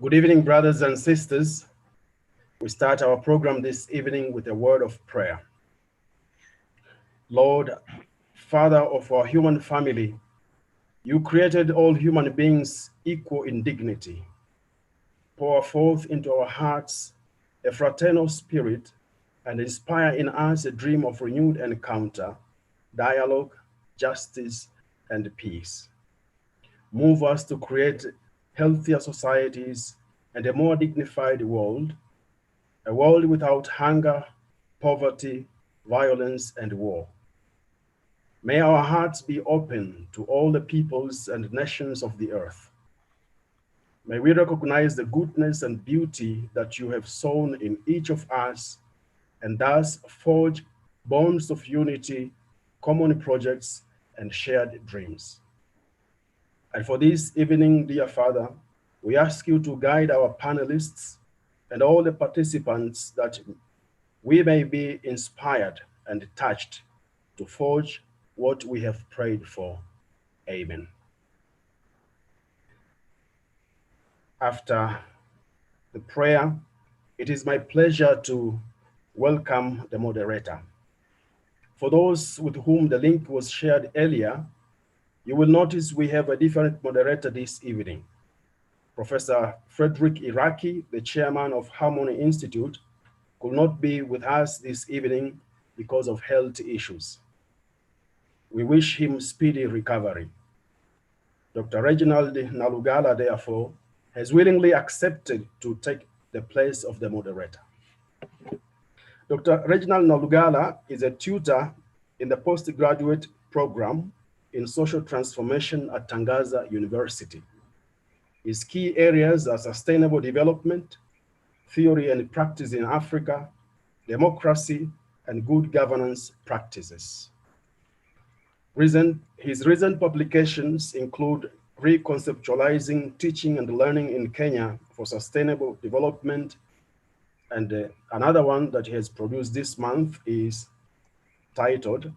Good evening, brothers and sisters. We start our program this evening with a word of prayer. Lord, Father of our human family, you created all human beings equal in dignity. Pour forth into our hearts a fraternal spirit and inspire in us a dream of renewed encounter, dialogue, justice, and peace. Move us to create healthier societies and a more dignified world, a world without hunger, poverty, violence, and war. May our hearts be open to all the peoples and nations of the earth. May we recognize the goodness and beauty that you have sown in each of us and thus forge bonds of unity, common projects, and shared dreams. And for this evening, dear Father, we ask you to guide our panelists and all the participants that we may be inspired and touched to forge what we have prayed for. Amen. After the prayer, it is my pleasure to welcome the moderator. For those with whom the link was shared earlier, you will notice we have a different moderator this evening. Professor Frederick Iraki, the chairman of Harmony Institute, could not be with us this evening because of health issues. We wish him speedy recovery. Dr. Reginald Nalugala, therefore, has willingly accepted to take the place of the moderator. Dr. Reginald Nalugala is a tutor in the postgraduate program in social transformation at Tangaza University. His key areas are sustainable development, theory and practice in Africa, democracy, and good governance practices. His recent publications include Reconceptualizing Teaching and Learning in Kenya for Sustainable Development, and another one that he has produced this month is titled,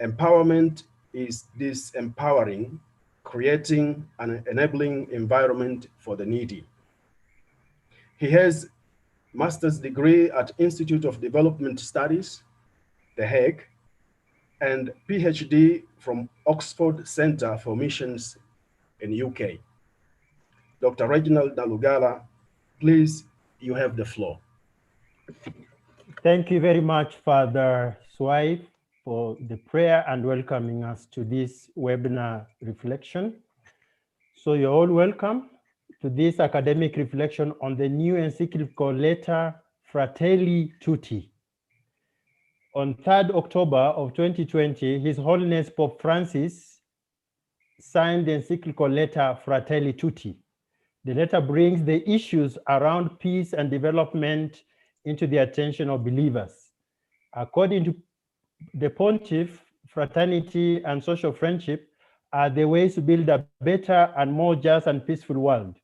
Empowerment is Disempowering, Creating an Enabling Environment for the Needy. He has master's degree at Institute of Development Studies, The Hague, and PhD from Oxford Center for Missions in UK. Dr. Reginald Nalugala, please, you have the floor. Thank you very much, Father Swipe, for the prayer and welcoming us to this webinar reflection. So you're all welcome to this academic reflection on the new encyclical letter Fratelli Tutti. On 3rd October of 2020, His Holiness Pope Francis signed the encyclical letter Fratelli Tutti. The letter brings the issues around peace and development into the attention of believers. According to the Pontiff, fraternity and social friendship are the ways to build a better and more just and peaceful world,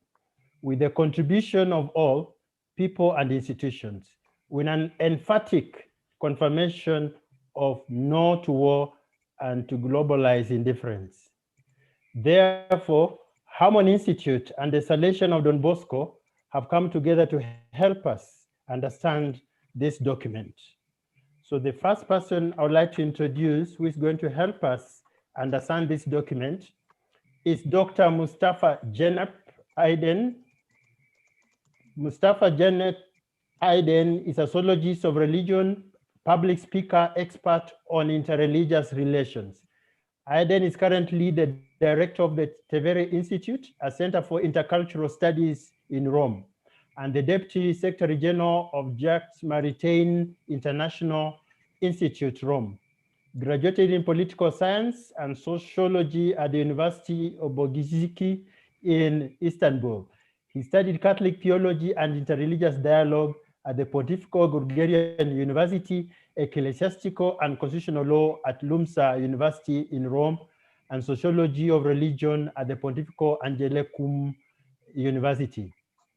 with the contribution of all people and institutions, with an emphatic confirmation of no to war and to globalized indifference. Therefore, Harmony Institute and the Salesians of Don Bosco have come together to help us understand this document. So the first person I would like to introduce who is going to help us understand this document is Dr. Mustafa Cenap Aydin. Mustafa Cenap Aydin is a sociologist of religion, public speaker, expert on interreligious relations. Aydin is currently the director of the Tevere Institute, a center for intercultural studies in Rome, and the deputy secretary general of Jacques Maritain International Institute, Rome. Graduated in political science and sociology at the University of Boğaziçi in Istanbul. He studied Catholic theology and interreligious dialogue at the Pontifical Gregorian University, Ecclesiastical and Constitutional Law at LUMSA University in Rome, and Sociology of Religion at the Pontifical Angelicum University.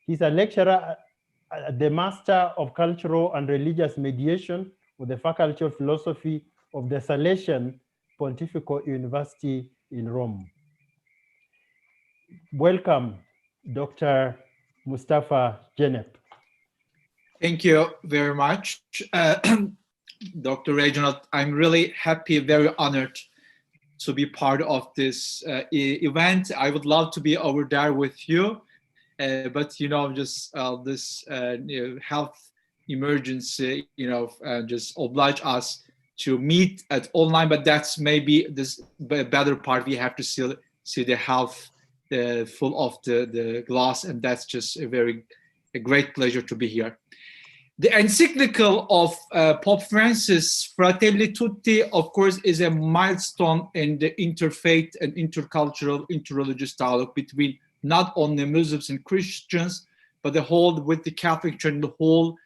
He's a lecturer at the Master of Cultural and Religious Mediation with the Faculty of Philosophy of the Salesian Pontifical University in Rome. Welcome, Dr. Mustafa Cenap. Thank you very much, Dr. Reginald. I'm really happy, very honored to be part of this event. I would love to be over there with you, but just this health emergency, just oblige us to meet at online. But that's maybe this better part. We have to see the health full of the glass, and that's just a great pleasure to be here. The encyclical of Pope Francis, Fratelli Tutti, of course, is a milestone in the interfaith and intercultural, interreligious dialogue between not only Muslims and Christians, but with the Catholic Church and the whole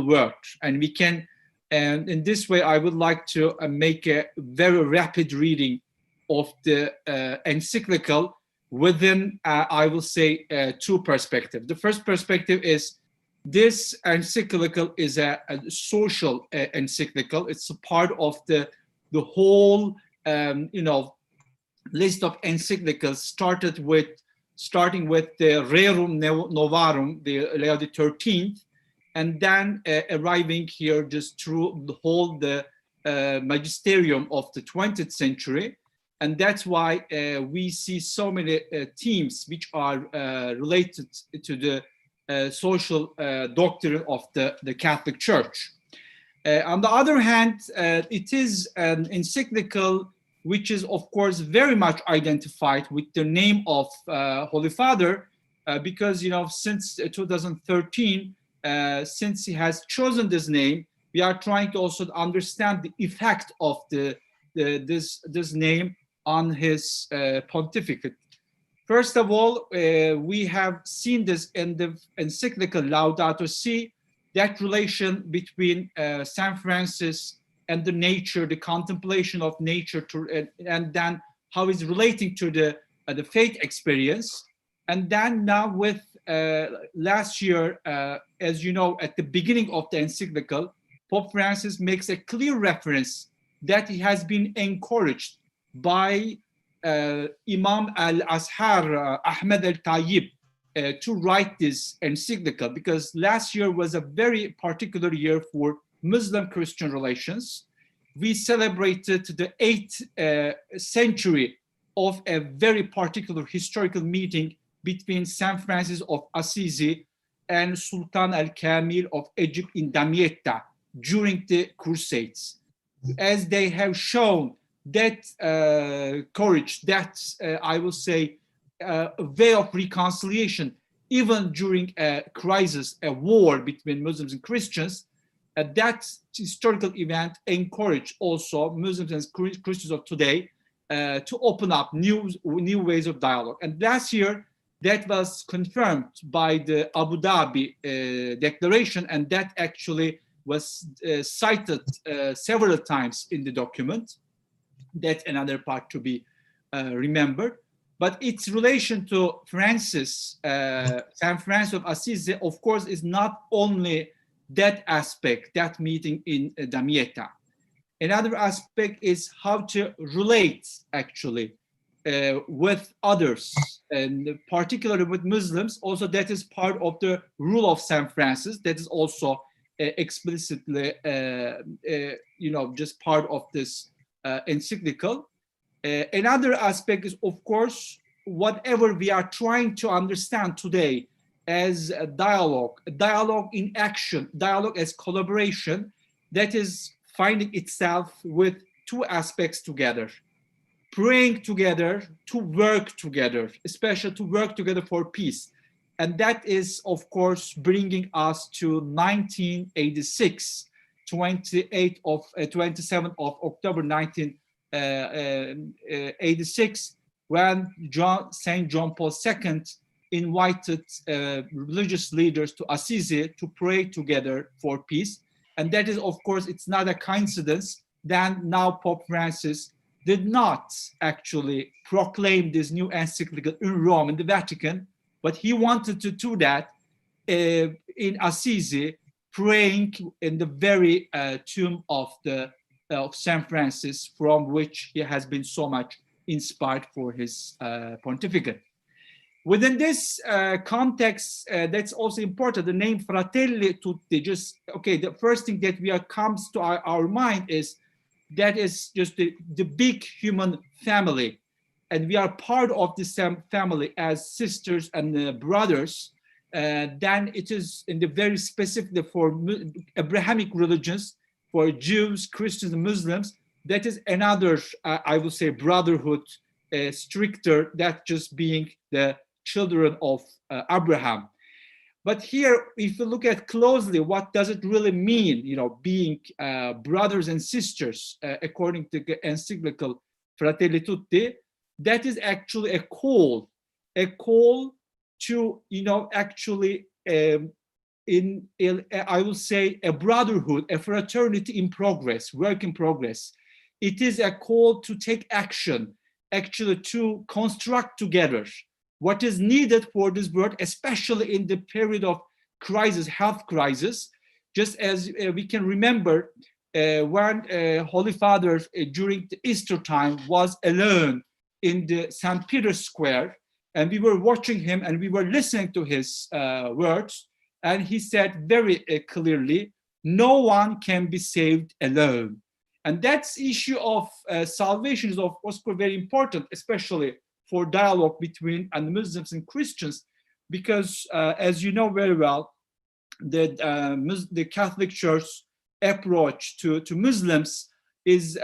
world. And we can, and in this way, I would like to make a very rapid reading of the encyclical within, I will say, two perspectives. The first perspective is this encyclical is a social encyclical. It's a part of the whole, list of encyclicals starting with the Rerum Novarum, the Leo the 13th, and then arriving here just through the magisterium of the 20th century. And that's why we see so many themes which are related to the social doctrine of the Catholic Church. On the other hand, it is an encyclical which is, of course, very much identified with the name of Holy Father, because, since 2013, since he has chosen this name, we are trying to also understand the effect of this name on his pontificate. First of all, we have seen this in the encyclical Laudato Si, that relation between St. Francis and the nature, the contemplation of nature, and then how it's relating to the faith experience. And then now with last year, as you know, at the beginning of the encyclical, Pope Francis makes a clear reference that he has been encouraged by Imam al-Azhar, Ahmed al-Tayyib, to write this encyclical, because last year was a very particular year for Muslim-Christian relations. We celebrated the 8th century of a very particular historical meeting between St. Francis of Assisi and Sultan al-Kamil of Egypt in Damietta during the Crusades. As they have shown that courage, that I will say a way of reconciliation, even during a crisis, a war between Muslims and Christians, that historical event encouraged also Muslims and Christians of today to open up new ways of dialogue. And last year, that was confirmed by the Abu Dhabi declaration, and that actually was cited several times in the document. That's another part to be remembered. But its relation to Francis, St. Francis of Assisi, of course, is not only that aspect, that meeting in Damietta. Another aspect is how to relate, actually, with others, and particularly with Muslims. Also, that is part of the rule of St. Francis. That is also explicitly, just part of this encyclical. Another aspect is, of course, whatever we are trying to understand today as a dialogue in action, dialogue as collaboration, that is finding itself with two aspects together: praying together, to work together, especially to work together for peace. And that is, of course, bringing us to 1986, 27th of October 1986, when St. John Paul II invited religious leaders to Assisi to pray together for peace. And that is, of course, it's not a coincidence that now Pope Francis did not actually proclaim this new encyclical in Rome, in the Vatican, but he wanted to do that in Assisi, praying in the very tomb of St. Francis, from which he has been so much inspired for his pontificate. Within this context, that's also important. The name Fratelli Tutti, just, okay, the first thing that comes to our mind is that is just the big human family. And we are part of the same family as sisters and brothers. Then it is in the very specific for Abrahamic religions, for Jews, Christians, and Muslims, that is another, I would say, brotherhood, stricter, that just being the children of Abraham. But here, if you look at closely, what does it really mean, being brothers and sisters, according to the Encyclical Fratelli Tutti? That is actually a call to, actually, I will say, a brotherhood, a fraternity in progress, work in progress. It is a call to take action, actually to construct together what is needed for this world, especially in the period of crisis, health crisis. Just as we can remember when Holy Father during the Easter time was alone in the St. Peter's Square, and we were watching him and we were listening to his words, and he said very clearly, no one can be saved alone. And that's issue of salvation is, of course, very important, especially for dialogue between Muslims and Christians, because as you know very well, the Catholic Church approach to Muslims is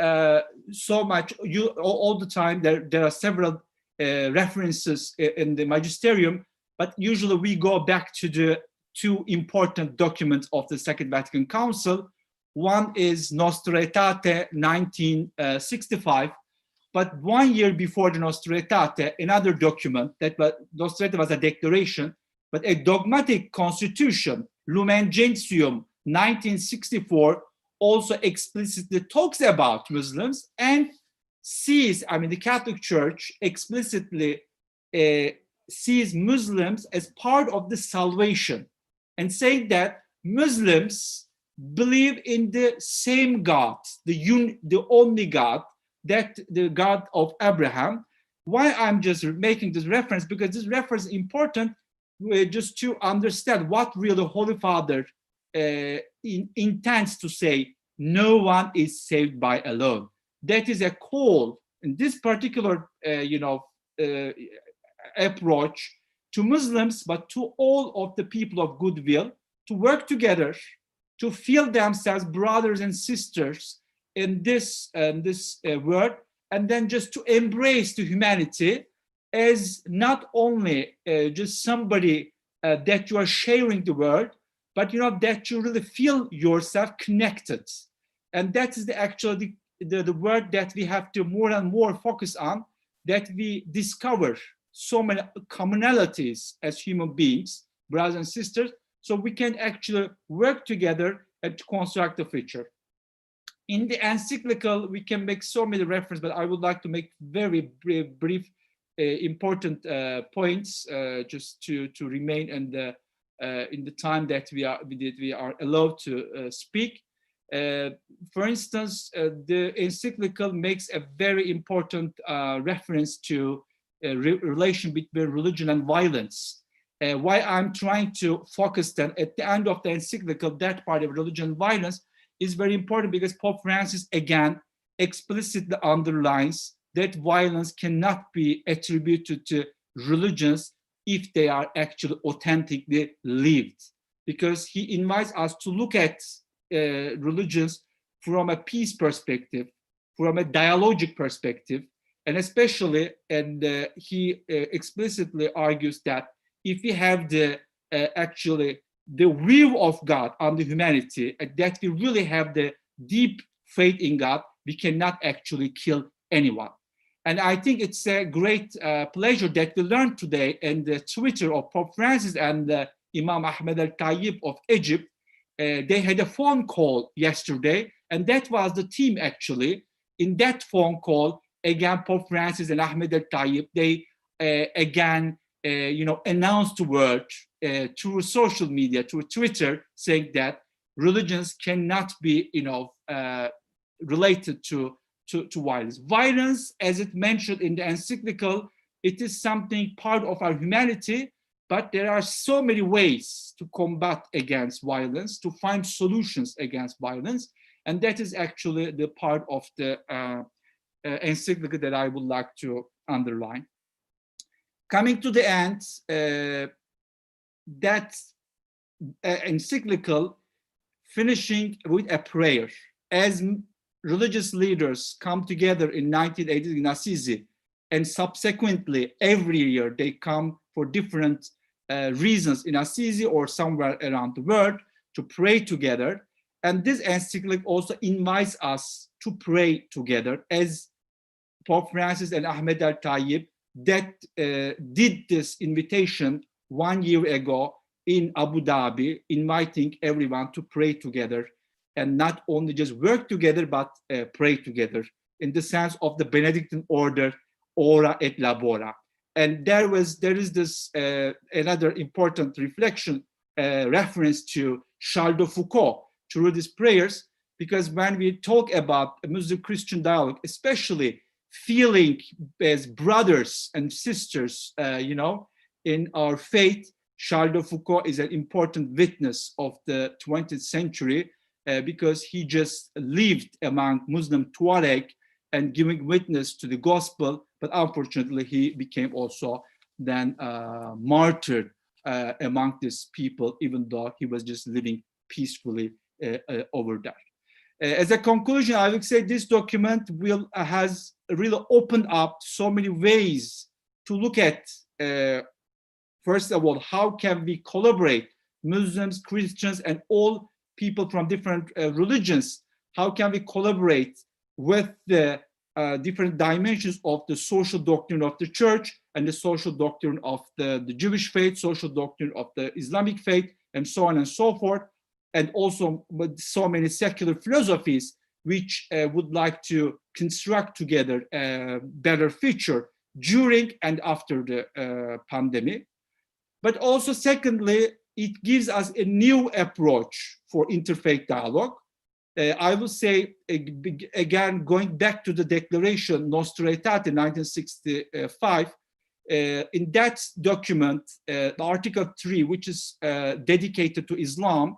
so much, all the time, there are several references in the magisterium, but usually we go back to the two important documents of the Second Vatican Council. One is Nostra Aetate 1965, but 1 year before the Nostra Aetate, another document, Nostra Aetate was a declaration, but a dogmatic constitution, Lumen Gentium 1964, also explicitly talks about Muslims and sees, the Catholic Church explicitly sees Muslims as part of the salvation, and saying that Muslims believe in the same God, the only God, that the God of Abraham. Why I'm just making this reference? Because this reference is important just to understand what really Holy Father intends to say. No one is saved by alone. That is a call in this particular, approach to Muslims, but to all of the people of goodwill, to work together, to feel themselves brothers and sisters in this world, and then just to embrace the humanity as not only just somebody that you are sharing the world, but that you really feel yourself connected. And that is the word that we have to more and more focus on, that we discover so many commonalities as human beings, brothers and sisters, so we can actually work together and to construct the future. In the encyclical, we can make so many references, but I would like to make very brief important points just to remain in the time that we are allowed to speak. For instance, the encyclical makes a very important reference to relation between religion and violence. Why I'm trying to focus then at the end of the encyclical, that part of religion and violence is very important, because Pope Francis again explicitly underlines that violence cannot be attributed to religions if they are actually authentically lived, because he invites us to look at religions from a peace perspective, from a dialogic perspective, and especially, and he explicitly argues that if we have the view of God on the humanity, that we really have the deep faith in God, we cannot actually kill anyone. And I think it's a great pleasure that we learned today in the Twitter of Pope Francis and Imam Ahmed al-Tayyib of Egypt. They had a phone call yesterday, and that was the theme actually. In that phone call, again, Pope Francis and Ahmed al-Tayyib, they again, announced the word through social media, through Twitter, saying that religions cannot be, related to violence. Violence, as it mentioned in the encyclical, It is something part of our humanity, but there are so many ways to combat against violence, to find solutions against violence. And that is actually the part of the encyclical that I would like to underline. Coming to the end, that encyclical finishing with a prayer. As religious leaders come together in 1980 in Assisi, and subsequently every year they come for different reasons in Assisi or somewhere around the world to pray together. And this encyclical also invites us to pray together, as Pope Francis and Ahmed al-Tayyib that did this invitation 1 year ago in Abu Dhabi, inviting everyone to pray together, and not only just work together, but pray together in the sense of the Benedictine order, ora et labora. And there is this another important reflection, reference to Charles de Foucault through these prayers, because when we talk about a Muslim-Christian dialogue, especially feeling as brothers and sisters, in our faith, Charles de Foucault is an important witness of the 20th century because he just lived among Muslim Tuareg and giving witness to the gospel, but unfortunately he became also then martyred among these people, even though he was just living peacefully over there. As a conclusion, I would say this document has really opened up so many ways to look at, first of all, how can we collaborate, Muslims, Christians, and all people from different religions, how can we collaborate with the different dimensions of the social doctrine of the church and the social doctrine of the Jewish faith, social doctrine of the Islamic faith, and so on and so forth, and also with so many secular philosophies which would like to construct together a better future during and after the pandemic. But also, secondly, it gives us a new approach for interfaith dialogue. I will say, again, going back to the declaration Nostra Aetate 1965, in that document, Article 3, which is dedicated to Islam,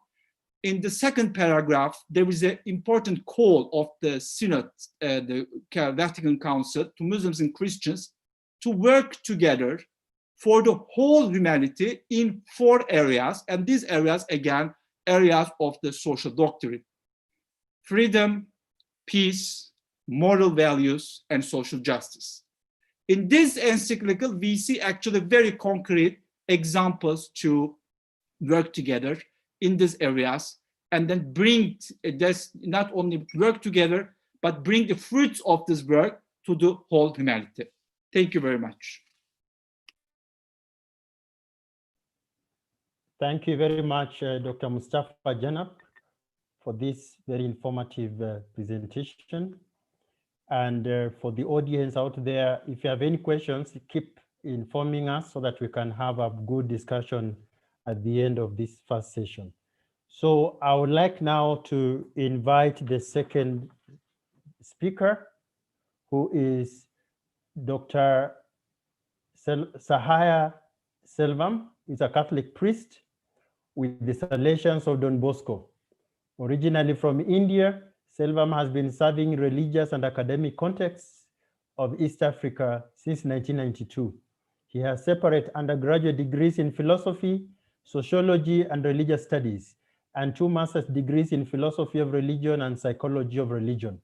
in the second paragraph, there is an important call of the Synod, the Vatican Council, to Muslims and Christians to work together for the whole humanity in 4 areas. And these areas, again, areas of the social doctrine: freedom, peace, moral values, and social justice. In this encyclical, we see actually very concrete examples to work together in these areas, and then bring this, not only work together, but bring the fruits of this work to the whole humanity. Thank you very much. Thank you very much, Dr. Mustafa Cenap, for this very informative presentation. And for the audience out there, if you have any questions, keep informing us so that we can have a good discussion at the end of this first session. So I would like now to invite the second speaker, who is Dr. Sahaya Selvam. He's a Catholic priest with the Salesians of Don Bosco. Originally from India, Selvam has been serving religious and academic contexts of East Africa since 1992. He has separate undergraduate degrees in philosophy, sociology, and religious studies, and 2 master's degrees in philosophy of religion and psychology of religion.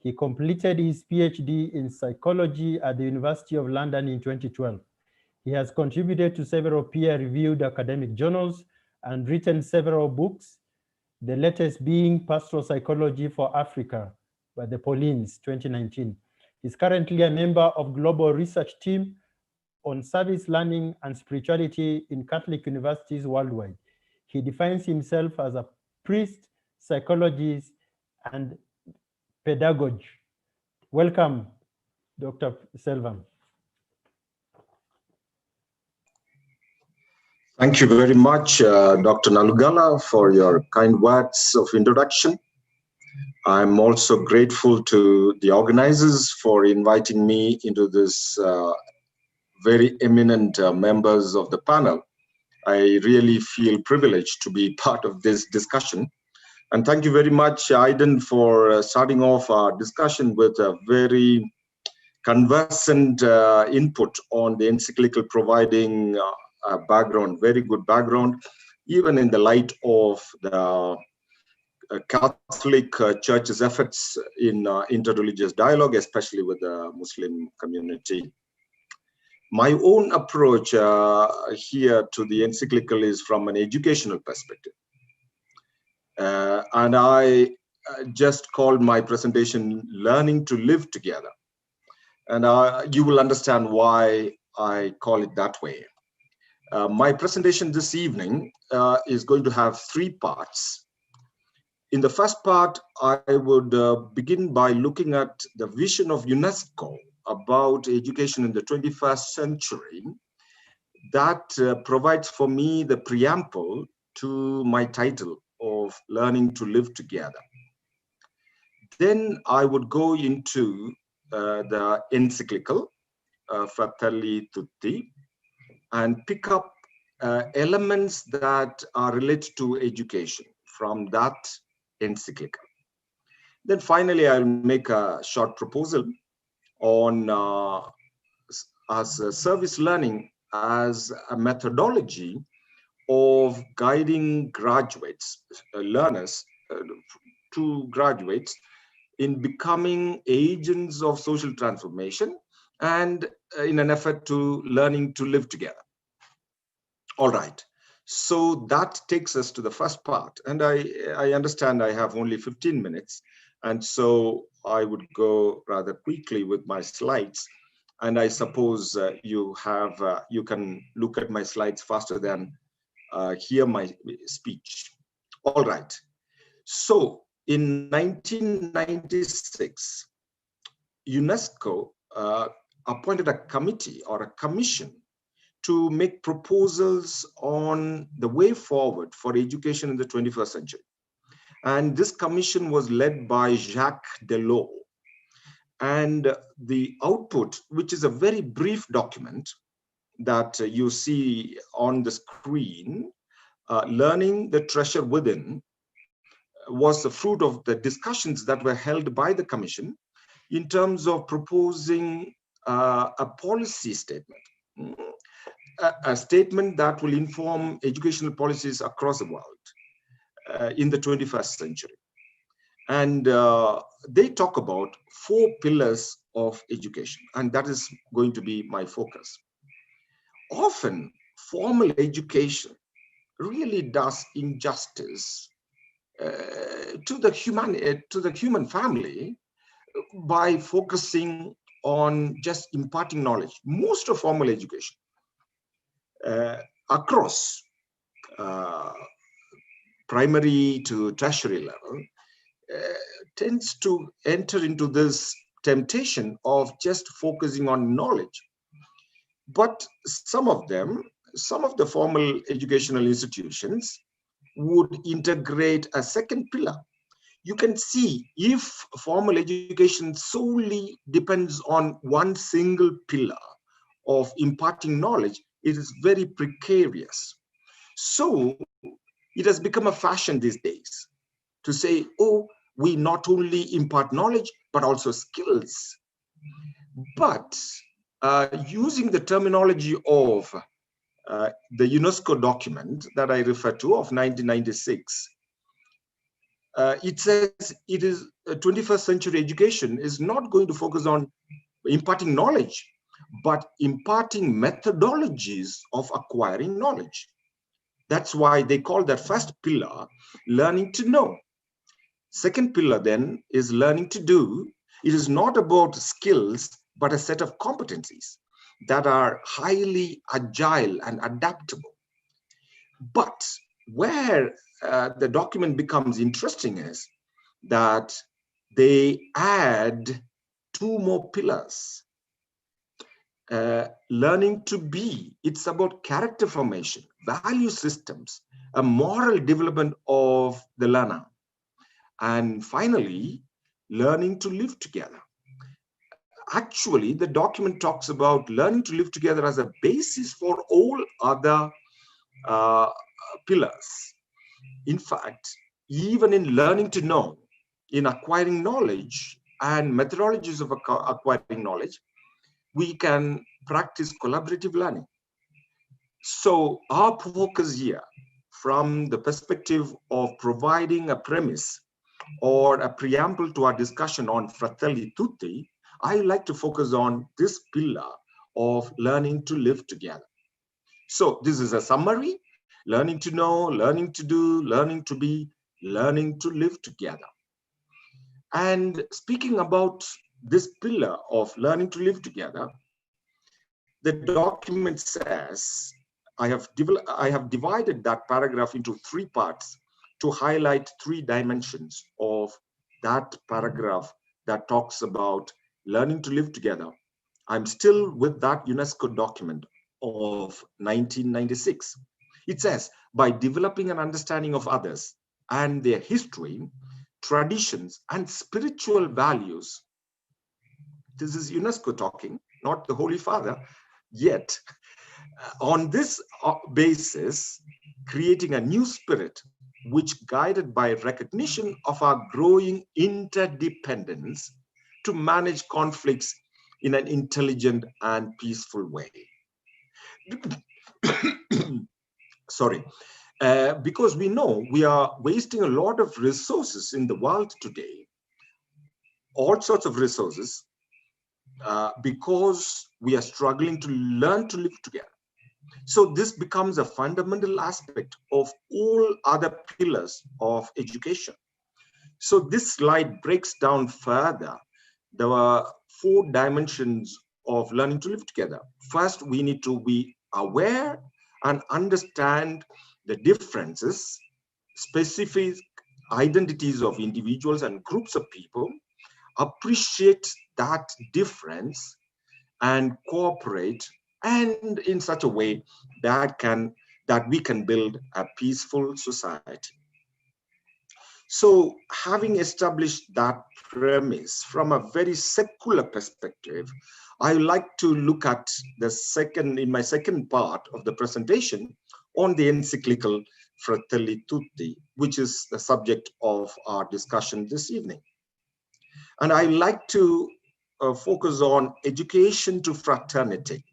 He completed his PhD in psychology at the University of London in 2012. He has contributed to several peer-reviewed academic journals and written several books, the latest being Pastoral Psychology for Africa by the Paulines, 2019. He's currently a member of Global Research Team on Service Learning and Spirituality in Catholic universities worldwide. He defines himself as a priest, psychologist, and pedagogue. Welcome, Dr. Selvam. Thank you very much, Dr. Nalugala, for your kind words of introduction. I'm also grateful to the organizers for inviting me into this very eminent members of the panel. I really feel privileged to be part of this discussion. And thank you very much, Aydin, for starting off our discussion with a very conversant input on the encyclical, providing a background, very good background, even in the light of the Catholic Church's efforts in interreligious dialogue, especially with the Muslim community. My own approach here to the encyclical is from an educational perspective. And I just called my presentation Learning to Live Together. And you will understand why I call it that way. My presentation this evening is going to have 3 parts. In the first part, I would begin by looking at the vision of UNESCO about education in the 21st century. That provides for me the preamble to my title of Learning to Live Together. Then I would go into the encyclical, Fratelli Tutti, and pick up elements that are related to education from that encyclical. Then finally, I'll make a short proposal on service learning as a methodology of guiding graduates, learners, to graduates in becoming agents of social transformation and in an effort to learning to live together. All right. So that takes us to the first part. And I understand I have only 15 minutes. And so I would go rather quickly with my slides. And I suppose you can look at my slides faster than hear my speech. All right. So in 1996, UNESCO appointed a committee or a commission to make proposals on the way forward for education in the 21st century. And this commission was led by Jacques Delors. And the output, which is a very brief document that you see on the screen, Learning the Treasure Within, was the fruit of the discussions that were held by the commission in terms of proposing a policy statement. A statement that will inform educational policies across the world in the 21st century. And they talk about 4 pillars of education, and that is going to be my focus. Often, formal education really does injustice to the human family by focusing on just imparting knowledge. Most of formal education across primary to tertiary level tends to enter into this temptation of just focusing on knowledge. But some of the formal educational institutions would integrate a second pillar. You can see if formal education solely depends on one single pillar of imparting knowledge, it is very precarious. So it has become a fashion these days to say, oh, we not only impart knowledge, but also skills. But using the terminology of the UNESCO document that I refer to of 1996, it says it is 21st century education is not going to focus on imparting knowledge, but imparting methodologies of acquiring knowledge. That's why they call that first pillar learning to know. Second pillar then is learning to do. It is not about skills, but a set of competencies that are highly agile and adaptable. But where the document becomes interesting is that they add 2 more pillars. Learning to be, it's about character formation, value systems, a moral development of the learner. And finally, learning to live together. actually, the document talks about learning to live together as a basis for all other pillars. In fact, even in learning to know, in acquiring knowledge and methodologies of acquiring knowledge, we can practice collaborative learning. So our focus here, from the perspective of providing a premise or a preamble to our discussion on Fratelli Tutti, I like to focus on this pillar of learning to live together. So this is a summary: learning to know, learning to do, learning to be, learning to live together. And speaking about this pillar of learning to live together, the document says, I have divided that paragraph into 3 parts to highlight 3 dimensions of that paragraph that talks about learning to live together. I'm still with that UNESCO document of 1996. It says, by developing an understanding of others and their history, traditions, and spiritual values. This is UNESCO talking, not the Holy Father. Yet, on this basis, creating a new spirit, which guided by recognition of our growing interdependence to manage conflicts in an intelligent and peaceful way. Sorry. Because we know we are wasting a lot of resources in the world today, all sorts of resources, because we are struggling to learn to live together. So this becomes a fundamental aspect of all other pillars of education. So this slide breaks down further. There are 4 dimensions of learning to live together. First, we need to be aware and understand the differences, specific identities of individuals and groups of people, appreciate that difference and cooperate, and in such a way that we can build a peaceful society. So having established that premise from a very secular perspective, I would like to look at in my second part of the presentation on the encyclical Fratelli Tutti, which is the subject of our discussion this evening. And I like to focus on education to fraternity.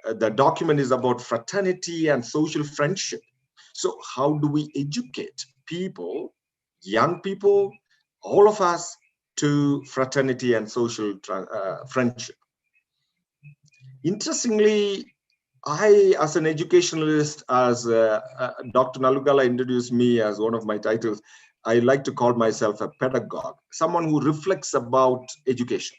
The document is about fraternity and social friendship. So how do we educate people, young people, all of us, to fraternity and social friendship? Interestingly, I, as an educationalist, as Dr. Nalugala introduced me as one of my titles, I like to call myself a pedagogue, someone who reflects about education.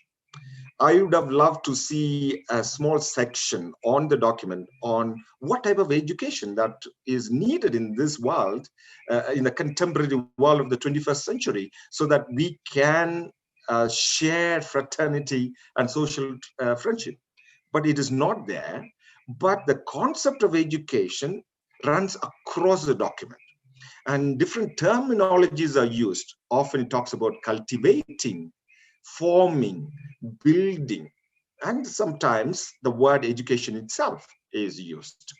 I would have loved to see a small section on the document on what type of education that is needed in this world, in the contemporary world of the 21st century, so that we can share fraternity and social friendship. But it is not there. But the concept of education runs across the document. And different terminologies are used. Often it talks about cultivating, forming, building, and sometimes the word education itself is used.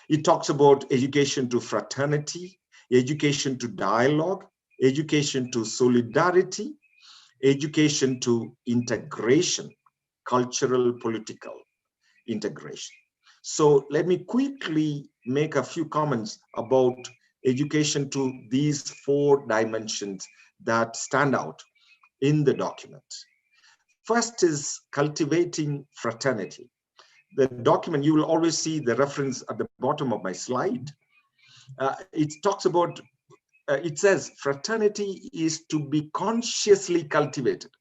It talks about education to fraternity, education to dialogue, education to solidarity, education to integration, cultural, political integration. So let me quickly make a few comments about education to these 4 dimensions that stand out in the document. First is cultivating fraternity. The document, you will always see the reference at the bottom of my slide. It talks about, it says fraternity is to be consciously cultivated.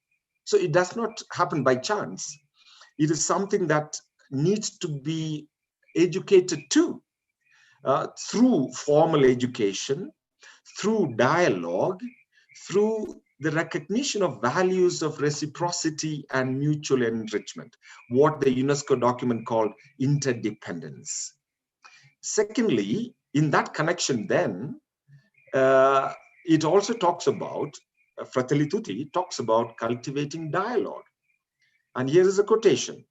So it does not happen by chance. It is something that needs to be educated to through formal education, through dialogue, through the recognition of values of reciprocity and mutual enrichment, what the UNESCO document called interdependence. Secondly, in that connection then, it also talks about, Fratelli Tutti talks about cultivating dialogue. And here is a quotation.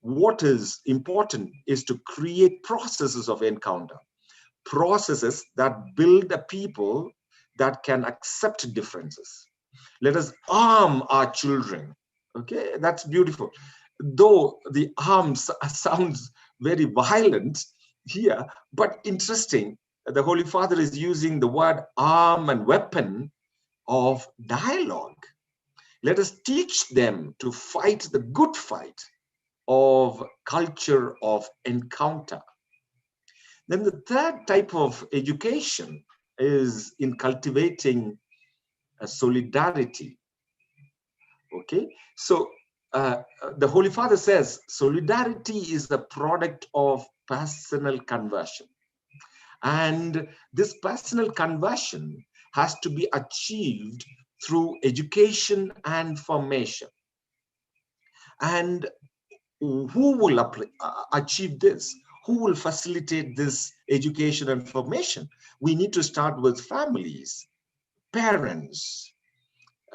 What is important is to create processes of encounter, processes that build a people that can accept differences. Let us arm our children. Okay, that's beautiful. Though the arms sounds very violent here, but interesting. The Holy Father is using the word arm and weapon of dialogue. Let us teach them to fight the good fight of culture of encounter. Then the third type of education is in cultivating solidarity. Okay, so the Holy Father says solidarity is the product of personal conversion. And this personal conversion has to be achieved through education and formation. And who will achieve this? Who will facilitate this education and formation? We need to start with families, parents,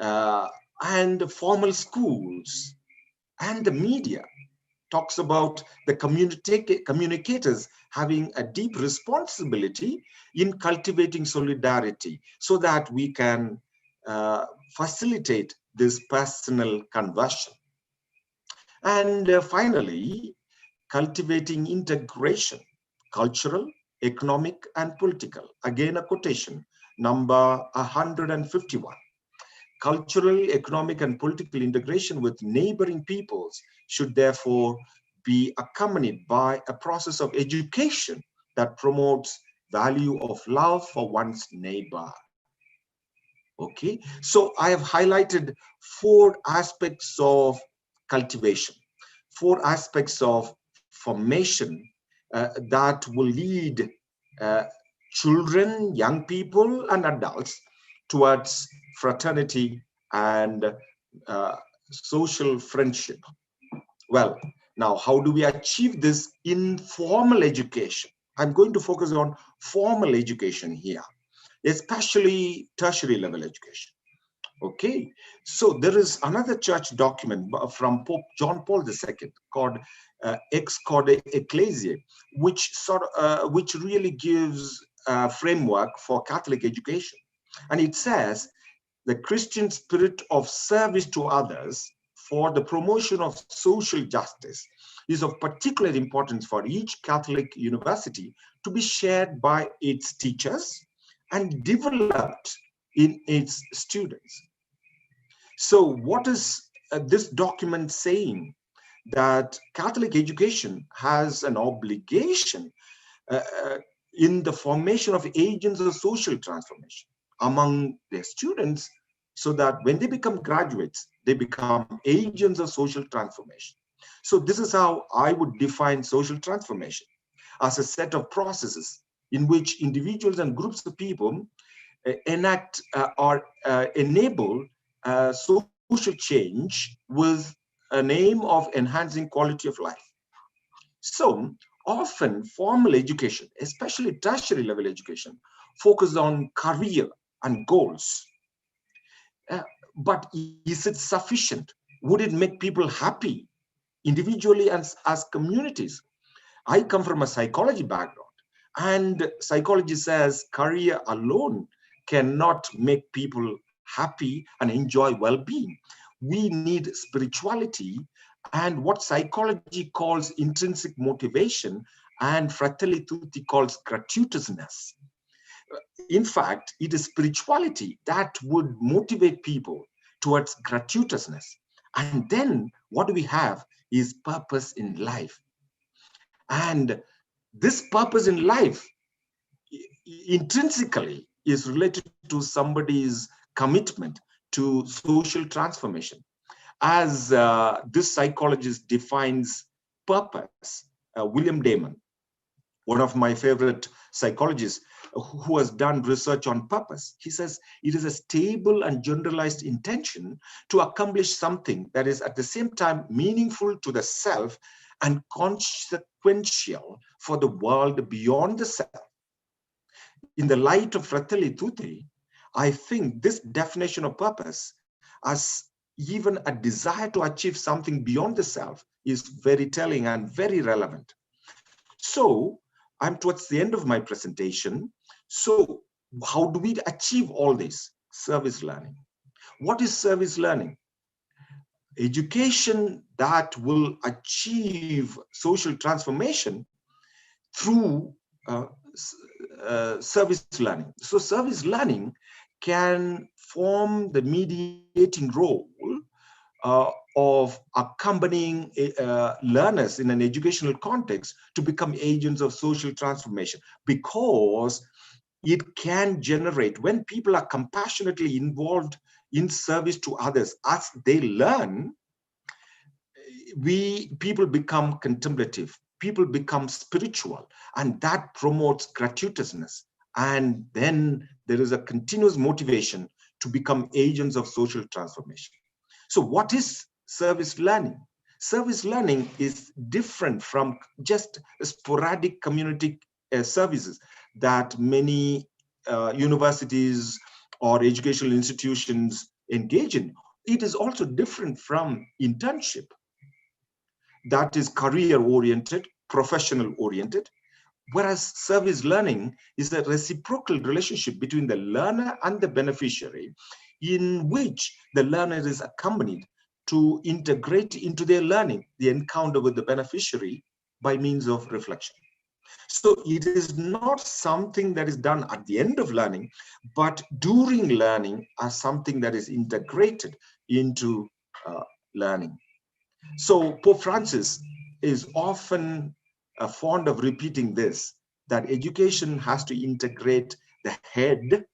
and formal schools, and the media. Talks about the communicators having a deep responsibility in cultivating solidarity so that we can facilitate this personal conversion. And finally, cultivating integration, cultural, economic, and political. Again, a quotation, number 151. Cultural, economic, and political integration with neighboring peoples should therefore be accompanied by a process of education that promotes value of love for one's neighbor. Okay, so I have highlighted 4 aspects of cultivation, 4 aspects of formation that will lead children, young people, and adults towards fraternity and social friendship. Well, now, how do we achieve this in formal education? I'm going to focus on formal education here, especially tertiary level education. Okay, so there is another church document from Pope John Paul II called Ex Corde Ecclesiae, which really gives a framework for Catholic education. And it says the Christian spirit of service to others for the promotion of social justice is of particular importance for each Catholic university to be shared by its teachers and developed in its students. So what is this document saying? That Catholic education has an obligation in the formation of agents of social transformation among their students, so that when they become graduates, they become agents of social transformation. So this is how I would define social transformation, as a set of processes in which individuals and groups of people enact or enable social change with an aim of enhancing quality of life. So often formal education, especially tertiary level education, focuses on career and goals. But is it sufficient? Would it make people happy individually and as communities? I come from a psychology background, and psychology says career alone cannot make people happy and enjoy well-being. We need spirituality and what psychology calls intrinsic motivation and Fratelli Tutti calls gratuitousness. In fact, it is spirituality that would motivate people towards gratuitousness. And then what we have is purpose in life. And this purpose in life intrinsically is related to somebody's commitment to social transformation. As this psychologist defines purpose, William Damon, one of my favorite psychologists who has done research on purpose, he says it is a stable and generalized intention to accomplish something that is at the same time meaningful to the self and consequential for the world beyond the self. In the light of Fratelli Tutti, I think this definition of purpose as even a desire to achieve something beyond the self is very telling and very relevant. So I'm towards the end of my presentation. So how do we achieve all this? Service learning. What is service learning? Education that will achieve social transformation through service learning. So service learning can form the mediating role of accompanying learners in an educational context to become agents of social transformation, because it can generate, when people are compassionately involved in service to others as they learn, people become contemplative, people become spiritual, and that promotes gratuitousness. And then there is a continuous motivation to become agents of social transformation. So what is service learning? Service learning is different from just sporadic community services that many universities or educational institutions engage in. It is also different from internship, that is career-oriented, professional-oriented, whereas service learning is a reciprocal relationship between the learner and the beneficiary, in which the learner is accompanied to integrate into their learning the encounter with the beneficiary by means of reflection. So it is not something that is done at the end of learning, but during learning as something that is integrated into learning. So Pope Francis is often fond of repeating this, that education has to integrate the head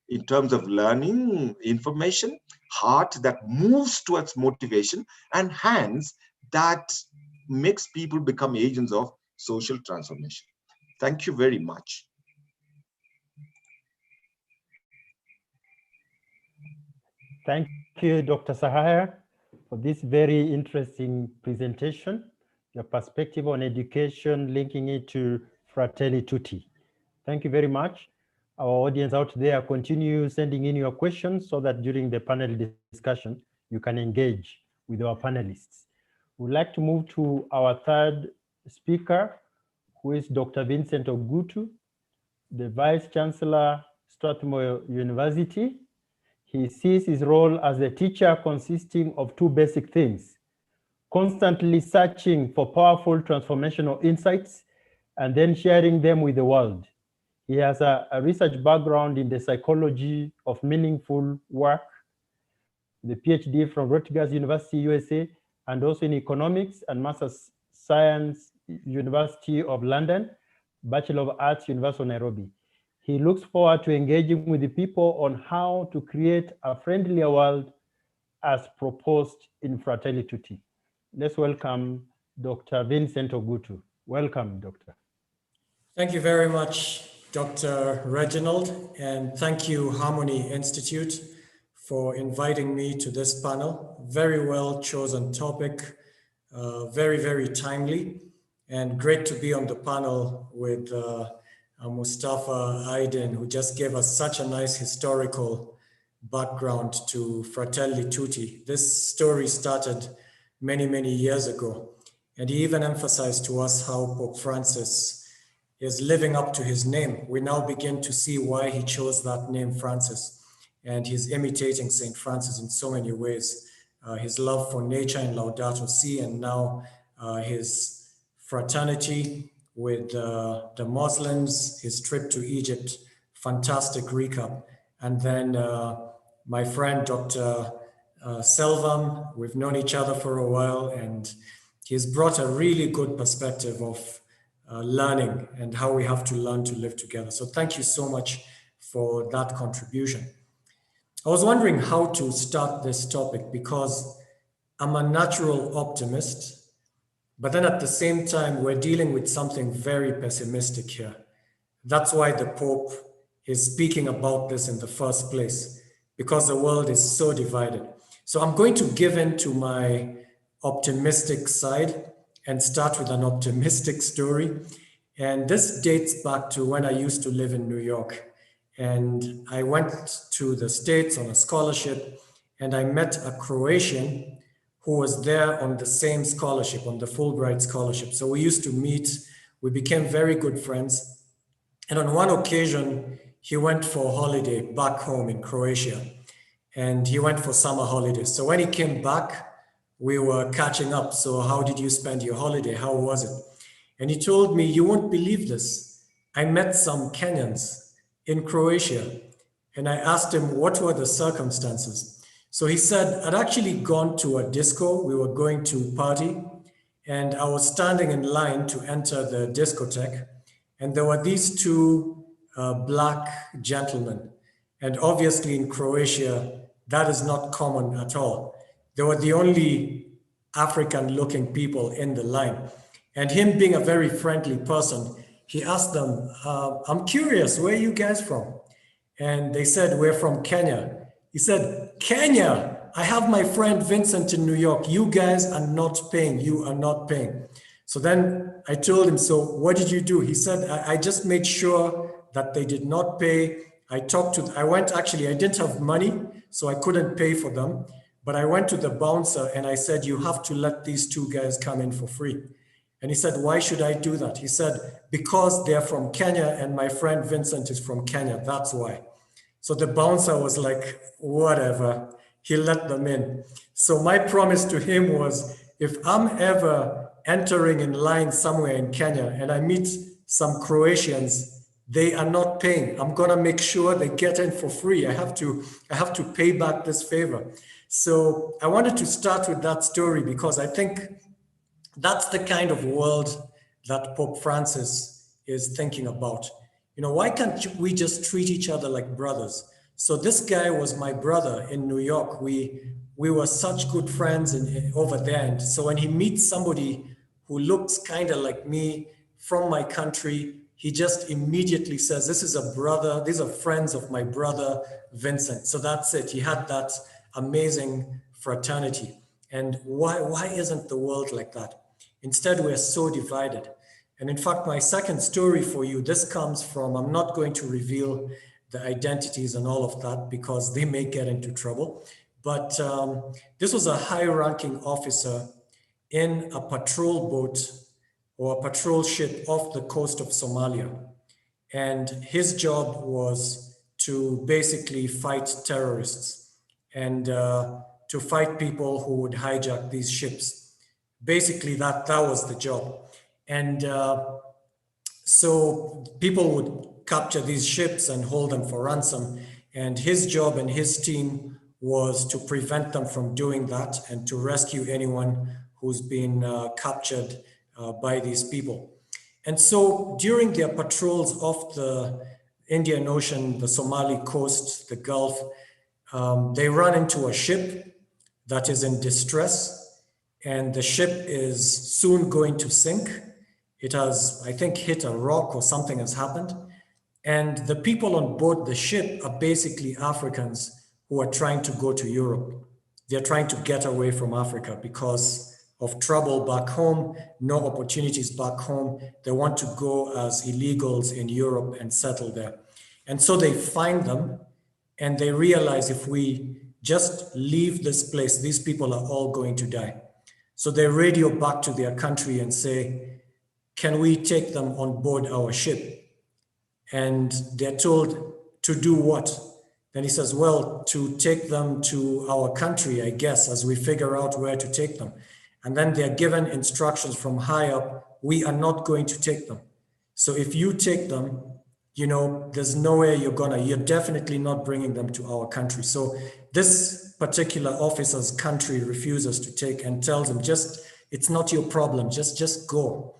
in terms of learning information, heart that moves towards motivation, and hands that makes people become agents of social transformation. Thank you very much. Thank you, Dr. Sahaya, for this very interesting presentation, your perspective on education, linking it to Fratelli Tutti. Thank you very much. Our audience out there, continue sending in your questions so that during the panel discussion, you can engage with our panelists. We'd like to move to our third speaker, who is Dr. Vincent Ogutu, the Vice Chancellor, Strathmore University. He sees his role as a teacher consisting of two basic things: constantly searching for powerful transformational insights and then sharing them with the world. He has a research background in the psychology of meaningful work, the PhD from Rutgers University, USA, and also in economics and Master's Science, University of London, Bachelor of Arts, University of Nairobi. He looks forward to engaging with the people on how to create a friendlier world as proposed in Fratelli Tutti. Let's welcome Dr. Vincent Ogutu. Welcome, Doctor. Thank you very much, Dr. Reginald, and thank you, Harmony Institute, for inviting me to this panel. Very well chosen topic, very, very timely, and great to be on the panel with Mustafa, Aydin, who just gave us such a nice historical background to Fratelli Tutti. This story started many, many years ago, and he even emphasized to us how Pope Francis is living up to his name. We now begin to see why he chose that name, Francis, and he's imitating St. Francis in so many ways. His love for nature in Laudato Si, and now his fraternity with the Muslims, his trip to Egypt, fantastic recap. And then my friend, Dr. Selvam, we've known each other for a while, and he's brought a really good perspective of learning and how we have to learn to live together. So thank you so much for that contribution. I was wondering how to start this topic because I'm a natural optimist, but then at the same time, we're dealing with something very pessimistic here. That's why the Pope is speaking about this in the first place, because the world is so divided. So I'm going to give in to my optimistic side and start with an optimistic story. And this dates back to when I used to live in New York. And I went to the States on a scholarship, and I met a Croatian who was there on the same scholarship, on the Fulbright scholarship. So we used to meet, we became very good friends. And on one occasion, he went for a holiday back home in Croatia, and he went for summer holidays. So when he came back, we were catching up. So how did you spend your holiday? How was it? And he told me, you won't believe this. I met some Kenyans in Croatia. And I asked him, what were the circumstances? So he said, I'd actually gone to a disco. We were going to party. And I was standing in line to enter the discotheque. And there were these two black gentlemen. And obviously in Croatia, that is not common at all. They were the only African-looking people in the line. And him being a very friendly person, he asked them, I'm curious, where are you guys from? And they said, we're from Kenya. He said, Kenya, I have my friend Vincent in New York. You guys are not paying. You are not paying. So then I told him, so what did you do? He said, I just made sure that they did not pay. I didn't have money, so I couldn't pay for them. But I went to the bouncer and I said, you have to let these two guys come in for free. And he said, why should I do that? He said, because they're from Kenya and my friend Vincent is from Kenya, that's why. So the bouncer was like, whatever, he let them in. So my promise to him was, if I'm ever entering in line somewhere in Kenya and I meet some Croatians, they are not paying. I'm gonna make sure they get in for free. I have to pay back this favor. So I wanted to start with that story because I think that's the kind of world that Pope Francis is thinking about. You know, why can't we just treat each other like brothers? So this guy was my brother in New York. We were such good friends over there. And so when he meets somebody who looks kind of like me from my country, he just immediately says, this is a brother, these are friends of my brother, Vincent. So that's it. He had that amazing fraternity. And why isn't the world like that? Instead, we're so divided. And in fact, my second story for you, this comes from, I'm not going to reveal the identities and all of that because they may get into trouble. But this was a high-ranking officer in a patrol boat or a patrol ship off the coast of Somalia. And his job was to basically fight terrorists and to fight people who would hijack these ships. Basically, that was the job. And so people would capture these ships and hold them for ransom. And his job and his team was to prevent them from doing that and to rescue anyone who's been captured by these people. And so during their patrols off the Indian Ocean, the Somali coast, the Gulf, they run into a ship that is in distress, and the ship is soon going to sink. It has, I think, hit a rock or something has happened. And the people on board the ship are basically Africans who are trying to go to Europe. They're trying to get away from Africa because of trouble back home, no opportunities back home. They want to go as illegals in Europe and settle there. And so they find them and they realize if we just leave this place, these people are all going to die. So they radio back to their country and say, can we take them on board our ship? And they're told to do what? Then he says, well, to take them to our country, I guess, as we figure out where to take them. And then they're given instructions from high up, we are not going to take them. So if you take them, you know, there's nowhere you're definitely not bringing them to our country. So this particular officer's country refuses to take and tells him, it's not your problem, just go.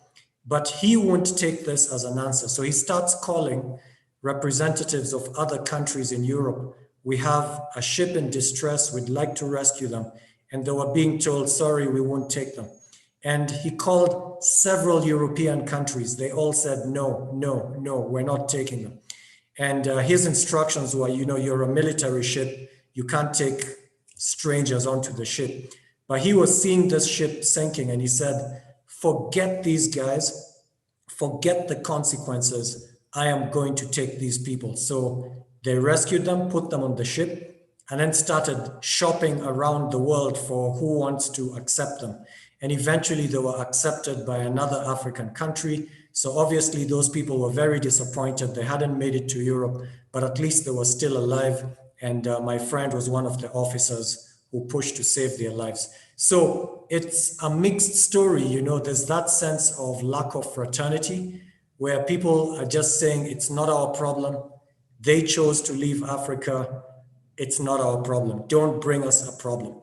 But he won't take this as an answer. So he starts calling representatives of other countries in Europe. We have a ship in distress, we'd like to rescue them. And they were being told, sorry, we won't take them. And he called several European countries. They all said, no, we're not taking them. And his instructions were, you know, you're a military ship. You can't take strangers onto the ship. But he was seeing this ship sinking and he said, forget these guys, forget the consequences. I am going to take these people. So they rescued them, put them on the ship. and then started shopping around the world for who wants to accept them. And eventually they were accepted by another African country. So obviously those people were very disappointed. They hadn't made it to Europe, but at least they were still alive. And my friend was one of the officers who pushed to save their lives. So it's a mixed story, you know, there's that sense of lack of fraternity where people are just saying it's not our problem. They chose to leave Africa. It's not our problem. Don't bring us a problem.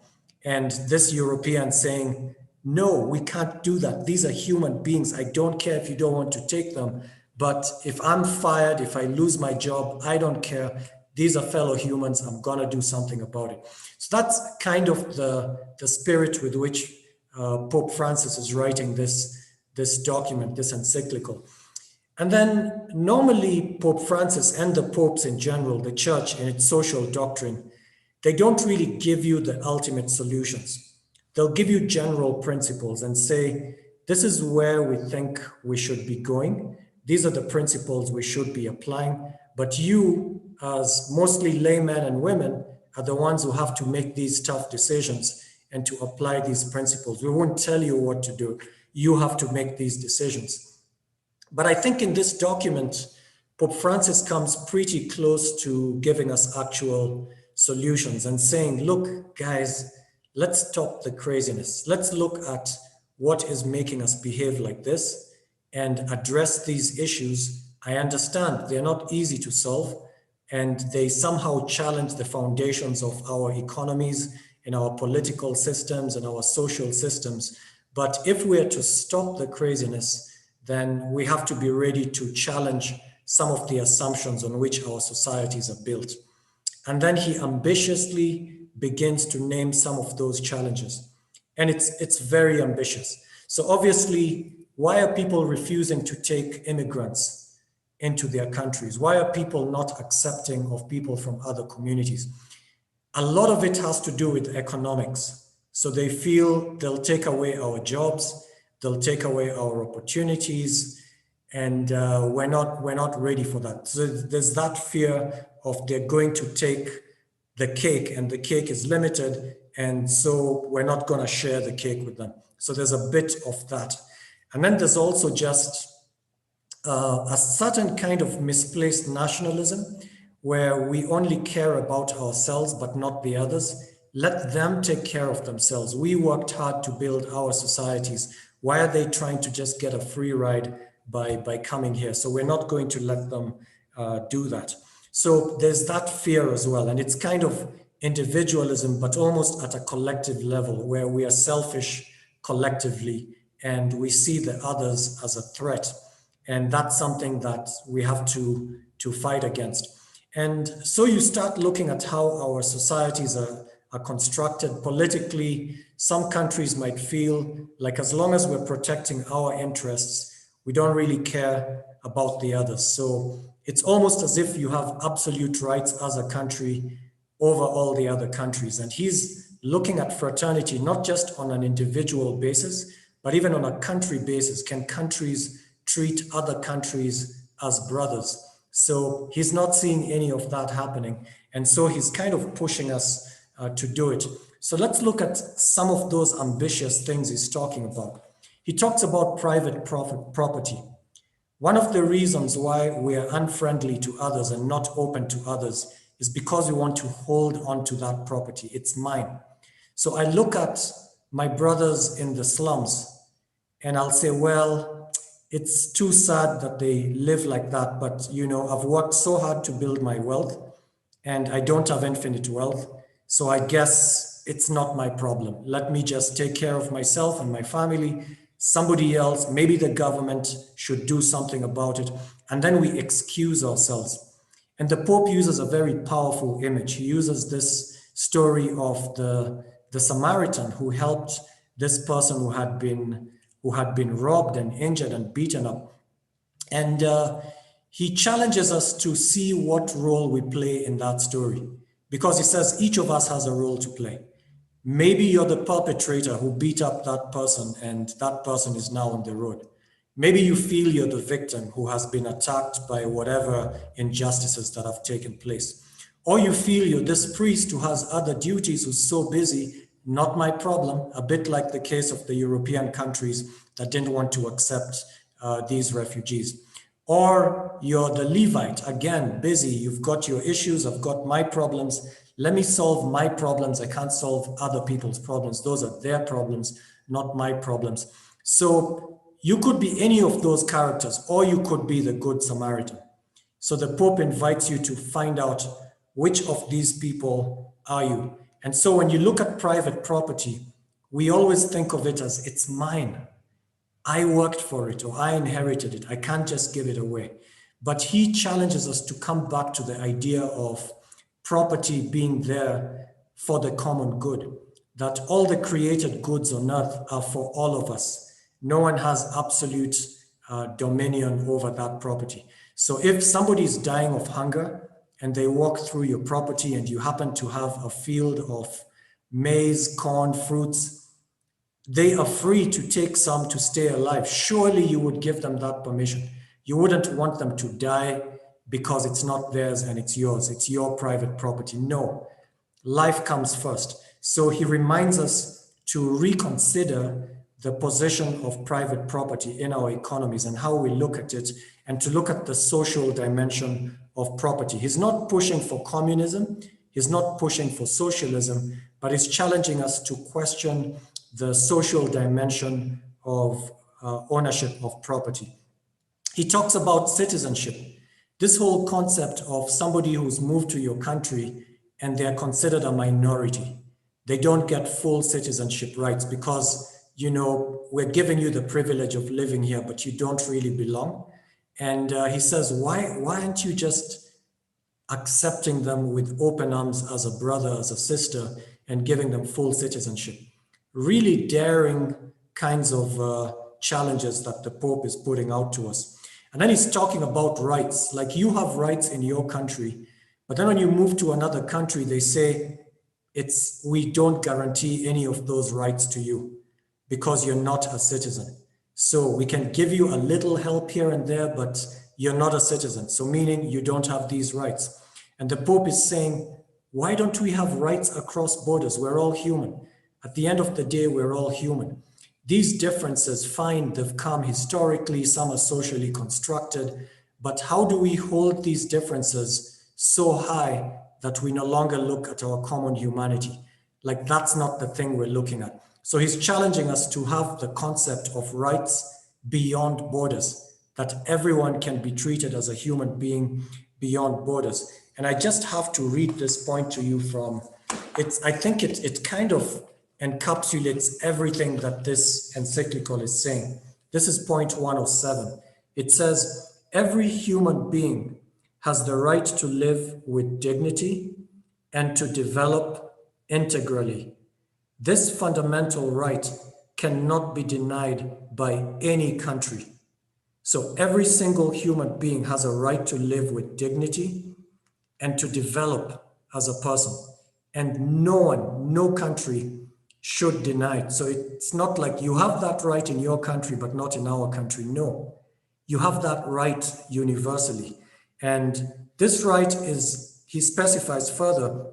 And this European saying, no, we can't do that. These are human beings. I don't care if you don't want to take them. But if I'm fired, if I lose my job, I don't care. These are fellow humans. I'm going to do something about it. So that's kind of the spirit with which Pope Francis is writing this document, this encyclical. And then normally Pope Francis and the popes in general, the church in its social doctrine, they don't really give you the ultimate solutions. They'll give you general principles and say, this is where we think we should be going. These are the principles we should be applying. But you, as mostly laymen and women, are the ones who have to make these tough decisions and to apply these principles. We won't tell you what to do. You have to make these decisions. But I think in this document, Pope Francis comes pretty close to giving us actual solutions and saying, look, guys, let's stop the craziness. Let's look at what is making us behave like this and address these issues. I understand they're not easy to solve, and they somehow challenge the foundations of our economies and our political systems and our social systems. But if we're to stop the craziness, then we have to be ready to challenge some of the assumptions on which our societies are built. And then he ambitiously begins to name some of those challenges. And it's very ambitious. So obviously, why are people refusing to take immigrants into their countries? Why are people not accepting of people from other communities? A lot of it has to do with economics. So they feel they'll take away our jobs, they'll take away our opportunities, and we're not ready for that. So there's that fear of they're going to take the cake, and the cake is limited, and so we're not going to share the cake with them. So there's a bit of that. And then there's also just a certain kind of misplaced nationalism where we only care about ourselves but not the others. Let them take care of themselves. We worked hard to build our societies. Why are they trying to just get a free ride by coming here? So we're not going to let them do that. So there's that fear as well. And it's kind of individualism, but almost at a collective level where we are selfish collectively and we see the others as a threat. And that's something that we have to fight against. And so you start looking at how our societies are constructed politically. Some countries might feel like as long as we're protecting our interests, we don't really care about the others. So it's almost as if you have absolute rights as a country over all the other countries. And he's looking at fraternity, not just on an individual basis, but even on a country basis. Can countries treat other countries as brothers? So he's not seeing any of that happening. And so he's kind of pushing us to do it. So let's look at some of those ambitious things he's talking about. He talks about private property. One of the reasons why we are unfriendly to others and not open to others is because we want to hold on to that property. It's mine. So I look at my brothers in the slums and I'll say, well, it's too sad that they live like that, but you know, I've worked so hard to build my wealth and I don't have infinite wealth. So I guess it's not my problem. Let me just take care of myself and my family. Somebody else, maybe the government should do something about it. And then we excuse ourselves. And the Pope uses a very powerful image. He uses this story of the Samaritan who helped this person who had been robbed and injured and beaten up. And he challenges us to see what role we play in that story. Because he says each of us has a role to play. Maybe you're the perpetrator who beat up that person and that person is now on the road. Maybe you feel you're the victim who has been attacked by whatever injustices that have taken place. Or you feel you're this priest who has other duties, who's so busy, not my problem, a bit like the case of the European countries that didn't want to accept these refugees. Or you're the Levite, again, busy, you've got your issues, I've got my problems, let me solve my problems, I can't solve other people's problems, those are their problems, not my problems. So you could be any of those characters, or you could be the Good Samaritan. So the Pope invites you to find out which of these people are you. And so when you look at private property, we always think of it as it's mine. I worked for it, or I inherited it. I can't just give it away. But he challenges us to come back to the idea of property being there for the common good, that all the created goods on earth are for all of us. No one has absolute dominion over that property. So if somebody is dying of hunger and they walk through your property and you happen to have a field of maize, corn, fruits, they are free to take some to stay alive. Surely you would give them that permission. You wouldn't want them to die because it's not theirs and it's yours. It's your private property. No, life comes first. So he reminds us to reconsider the position of private property in our economies and how we look at it, and to look at the social dimension of property. He's not pushing for communism. He's not pushing for socialism, but he's challenging us to question the social dimension of ownership of property. He talks about citizenship. This whole concept of somebody who's moved to your country and they're considered a minority. They don't get full citizenship rights because, you know, we're giving you the privilege of living here, but you don't really belong. And he says, why aren't you just accepting them with open arms as a brother, as a sister, and giving them full citizenship? Really daring kinds of challenges that the Pope is putting out to us. And then he's talking about rights, like you have rights in your country, but then when you move to another country, they say, we don't guarantee any of those rights to you because you're not a citizen. So we can give you a little help here and there, but you're not a citizen. So meaning you don't have these rights. And the Pope is saying, why don't we have rights across borders? We're all human. At the end of the day, we're all human. These differences, fine, they've come historically, some are socially constructed, but how do we hold these differences so high that we no longer look at our common humanity? Like that's not the thing we're looking at. So he's challenging us to have the concept of rights beyond borders, that everyone can be treated as a human being beyond borders. And I just have to read this point to you from, I think it kind of encapsulates everything that this encyclical is saying. This is point 107. It says, every human being has the right to live with dignity and to develop integrally. This fundamental right cannot be denied by any country. So every single human being has a right to live with dignity and to develop as a person. And no one, no country should deny it. So it's not like you have that right in your country, but not in our country. No, you have that right universally. And this right is, he specifies further,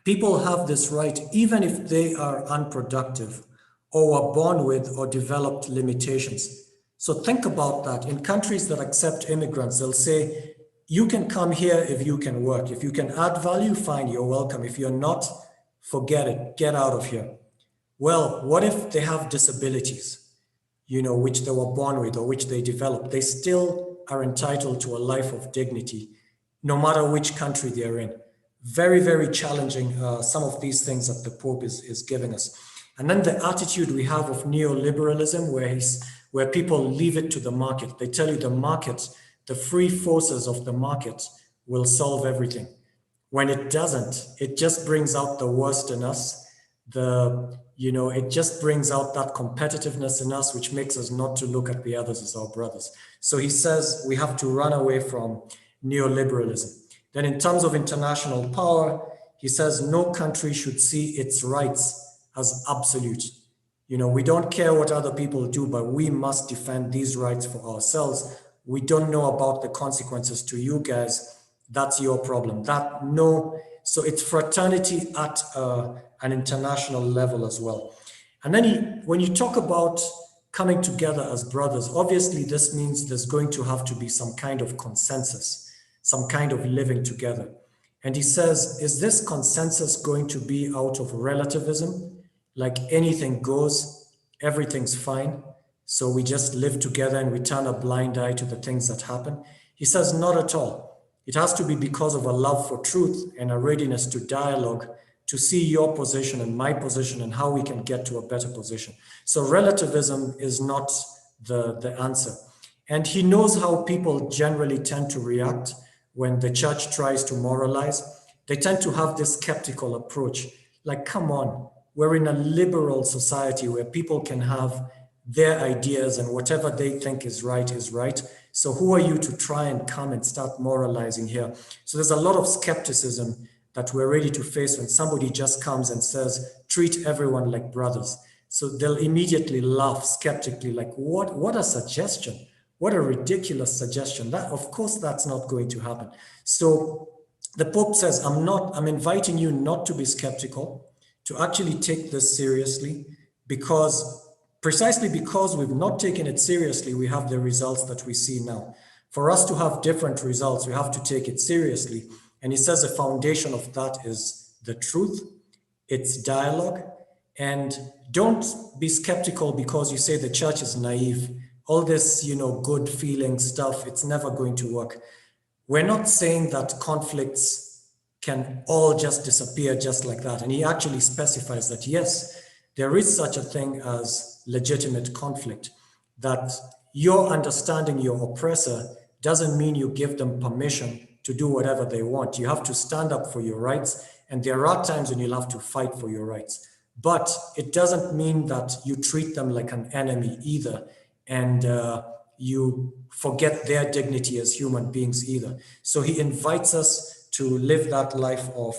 people have this right even if they are unproductive or were born with or developed limitations. So think about that. In countries that accept immigrants, they'll say, you can come here if you can work. If you can add value, fine, you're welcome. If you're not, forget it, get out of here. Well, what if they have disabilities, you know, which they were born with or which they developed? They still are entitled to a life of dignity, no matter which country they're in. Very, very challenging, some of these things that the Pope is giving us. And then the attitude we have of neoliberalism, where people leave it to the market. They tell you the market, the free forces of the market will solve everything. When it doesn't, it just brings out the worst in us. It just brings out that competitiveness in us, which makes us not to look at the others as our brothers. So he says we have to run away from neoliberalism. Then in terms of international power, he says no country should see its rights as absolute. You know, we don't care what other people do, but we must defend these rights for ourselves. We don't know about the consequences to you guys. That's your problem. That no So it's fraternity at an international level as well. And then when you talk about coming together as brothers, obviously this means there's going to have to be some kind of consensus, some kind of living together. And he says, is this consensus going to be out of relativism? Like anything goes, everything's fine, so we just live together and we turn a blind eye to the things that happen? He says, not at all. It has to be because of a love for truth and a readiness to dialogue, to see your position and my position and how we can get to a better position. So relativism is not the answer. And he knows how people generally tend to react when the church tries to moralize. They tend to have this skeptical approach. Like, come on, we're in a liberal society where people can have their ideas and whatever they think is right is right. So who are you to try and come and start moralizing here? So there's a lot of skepticism that we're ready to face when somebody just comes and says, treat everyone like brothers. So they'll immediately laugh skeptically, like, what a suggestion. What a ridiculous suggestion. That, of course, that's not going to happen. So the Pope says, I'm inviting you not to be skeptical, to actually take this seriously, precisely because we've not taken it seriously, we have the results that we see now. For us to have different results, we have to take it seriously. And he says the foundation of that is the truth, it's dialogue, and don't be skeptical because you say the church is naive. All this, good feeling stuff, it's never going to work. We're not saying that conflicts can all just disappear just like that. And he actually specifies that, yes, there is such a thing as legitimate conflict, that your understanding your oppressor doesn't mean you give them permission to do whatever they want. You have to stand up for your rights, and there are times when you'll have to fight for your rights. But it doesn't mean that you treat them like an enemy either, and you forget their dignity as human beings either. So he invites us to live that life of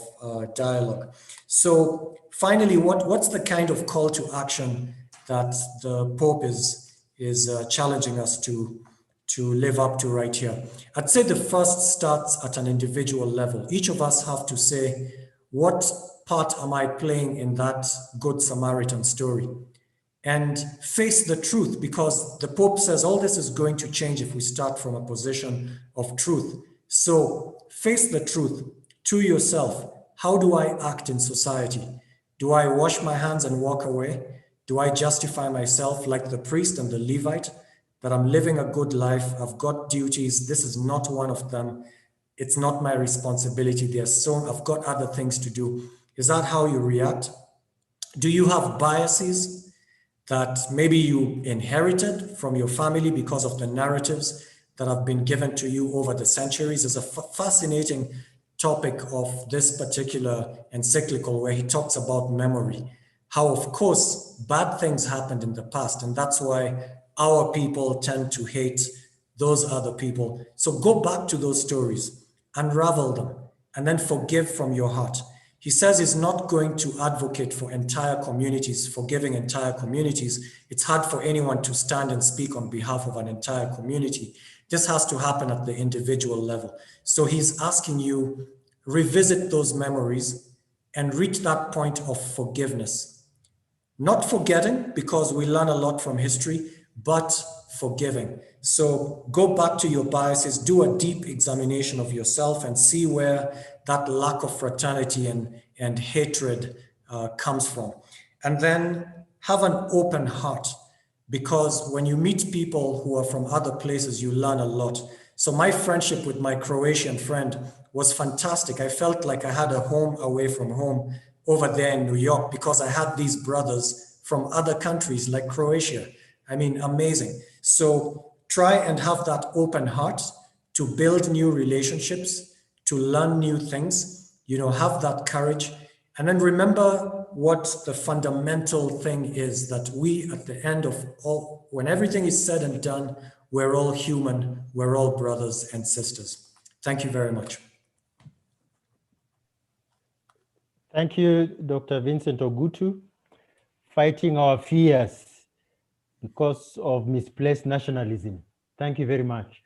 dialogue. So finally, what's the kind of call to action that the Pope is challenging us to live up to right here? I'd say the first starts at an individual level. Each of us have to say, what part am I playing in that Good Samaritan story? And face the truth, because the Pope says all this is going to change if we start from a position of truth. So face the truth to yourself. How do I act in society? Do I wash my hands and walk away? Do I justify myself like the priest and the Levite, that I'm living a good life, I've got duties, this is not one of them, it's not my responsibility, I've got other things to do? Is that how you react? Do you have biases that maybe you inherited from your family because of the narratives that have been given to you over the centuries? There's a fascinating topic of this particular encyclical where he talks about memory, how of course bad things happened in the past, and that's why our people tend to hate those other people. So go back to those stories, unravel them, and then forgive from your heart. He says he's not going to advocate for entire communities, forgiving entire communities. It's hard for anyone to stand and speak on behalf of an entire community. This has to happen at the individual level. So he's asking you, revisit those memories and reach that point of forgiveness. Not forgetting, because we learn a lot from history, but forgiving. So go back to your biases, do a deep examination of yourself and see where that lack of fraternity and hatred comes from. And then have an open heart, because when you meet people who are from other places, you learn a lot. So my friendship with my Croatian friend was fantastic. I felt like I had a home away from home over there in New York, because I had these brothers from other countries like Croatia. I mean, amazing. So try and have that open heart to build new relationships, to learn new things, have that courage. And then remember what the fundamental thing is, that we, at the end of all, when everything is said and done, we're all human, we're all brothers and sisters. Thank you very much. Thank you, Dr. Vincent Ogutu. Fighting our fears because of misplaced nationalism. Thank you very much.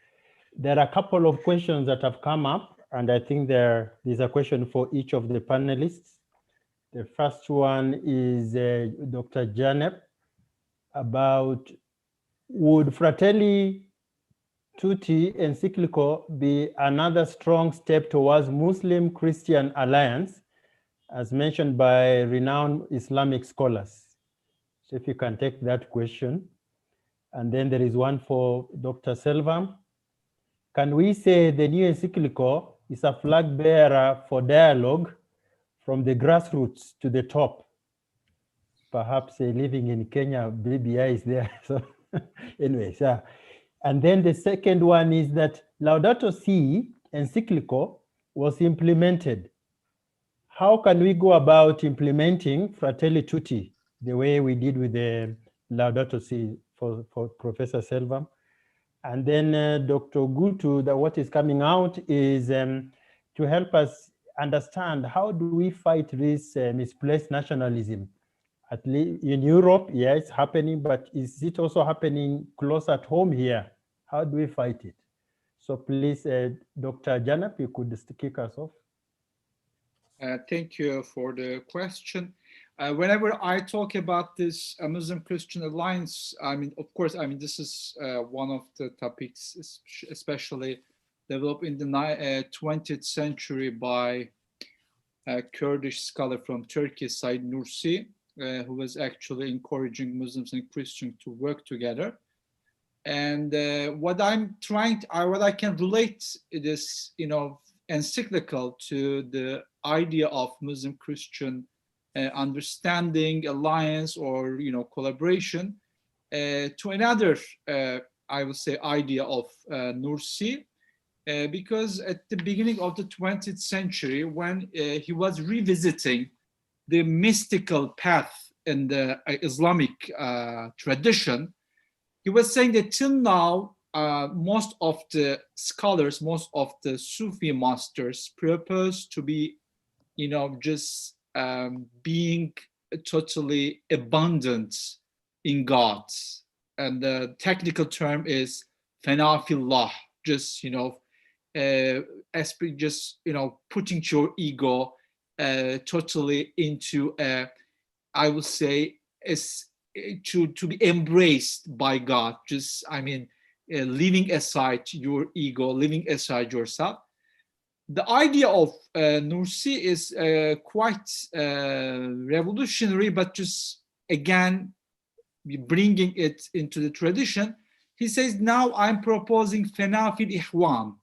There are a couple of questions that have come up. and I think there's a question for each of the panelists. The first one is Dr. Cenap about, would Fratelli Tutti Encyclical be another strong step towards Muslim-Christian alliance, as mentioned by renowned Islamic scholars? So if you can take that question. And then there is one for Dr. Selvam. Can we say the new encyclical is a flag bearer for dialogue from the grassroots to the top? Perhaps living in Kenya, BBI is there. So anyways, yeah. And then the second one is that Laudato Si encyclical was implemented. How can we go about implementing Fratelli Tutti the way we did with the Laudato Si for Professor Selvam? And then Dr. Ogutu, what is coming out is to help us understand how do we fight this misplaced nationalism. At least in Europe, yeah, it's happening, but is it also happening close at home here? How do we fight it? So please, Dr. Cenap, you could kick us off. Thank you for the question. Whenever I talk about this Muslim-Christian alliance, I mean, of course, I mean, this is one of the topics, especially developed in the 20th century by a Kurdish scholar from Turkey, Said Nursi, who was actually encouraging Muslims and Christians to work together. And what I'm trying to, what I can relate this, you know, encyclical to the idea of Muslim-Christian understanding, alliance, or, you know, collaboration, to another, I would say, idea of Nursi, because at the beginning of the 20th century, when he was revisiting the mystical path in the Islamic tradition, he was saying that till now, most of the scholars, most of the Sufi masters propose to be, you know, just being totally abundant in God. And the technical term is fanafillah, just, you know, just, you know, putting your ego totally into, I would say, to be embraced by God. Just, I mean, leaving aside your ego, leaving aside yourself. The idea of Nursi is quite revolutionary, but just again, bringing it into the tradition. He says, now I'm proposing Fenafil Ihwan,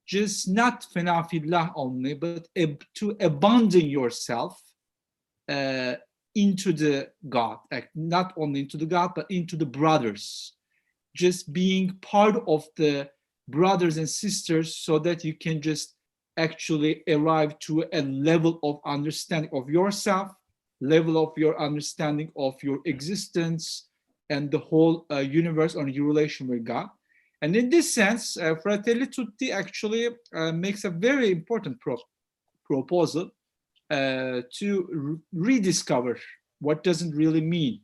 just not Fenafillah only, but to abandon yourself into the God, not only into the God, but into the brothers, just being part of the brothers and sisters so that you can just actually arrive to a level of understanding of yourself, level of your understanding of your existence and the whole universe on your relation with God. And in this sense, Fratelli Tutti actually makes a very important proposal to rediscover what does it really mean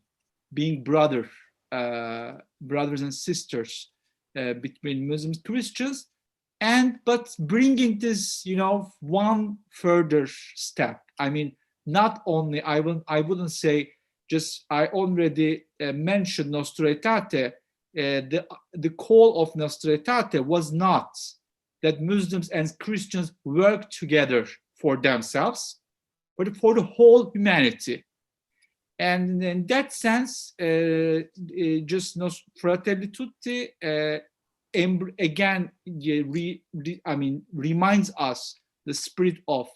being brothers and sisters between Muslims, Christians, but bringing this, you know, one further step. I mean, not only, I wouldn't say just, I already mentioned Nostra Aetate. The call of Nostra Aetate was not that Muslims and Christians work together for themselves, but for the whole humanity. And in that sense, just Fratelli Tutti again, reminds us the spirit of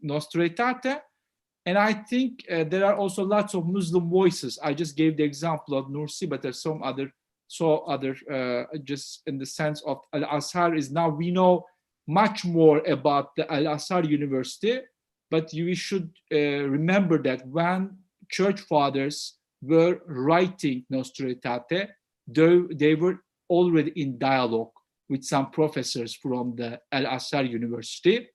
Nostra Aetate. And I think there are also lots of Muslim voices. I just gave the example of Nursi, but there's some other, just in the sense of Al-Azhar is now, we know much more about the Al-Azhar University, but we should remember that when church fathers were writing Nostra Aetate, they were already in dialogue with some professors from the Al-Azhar University,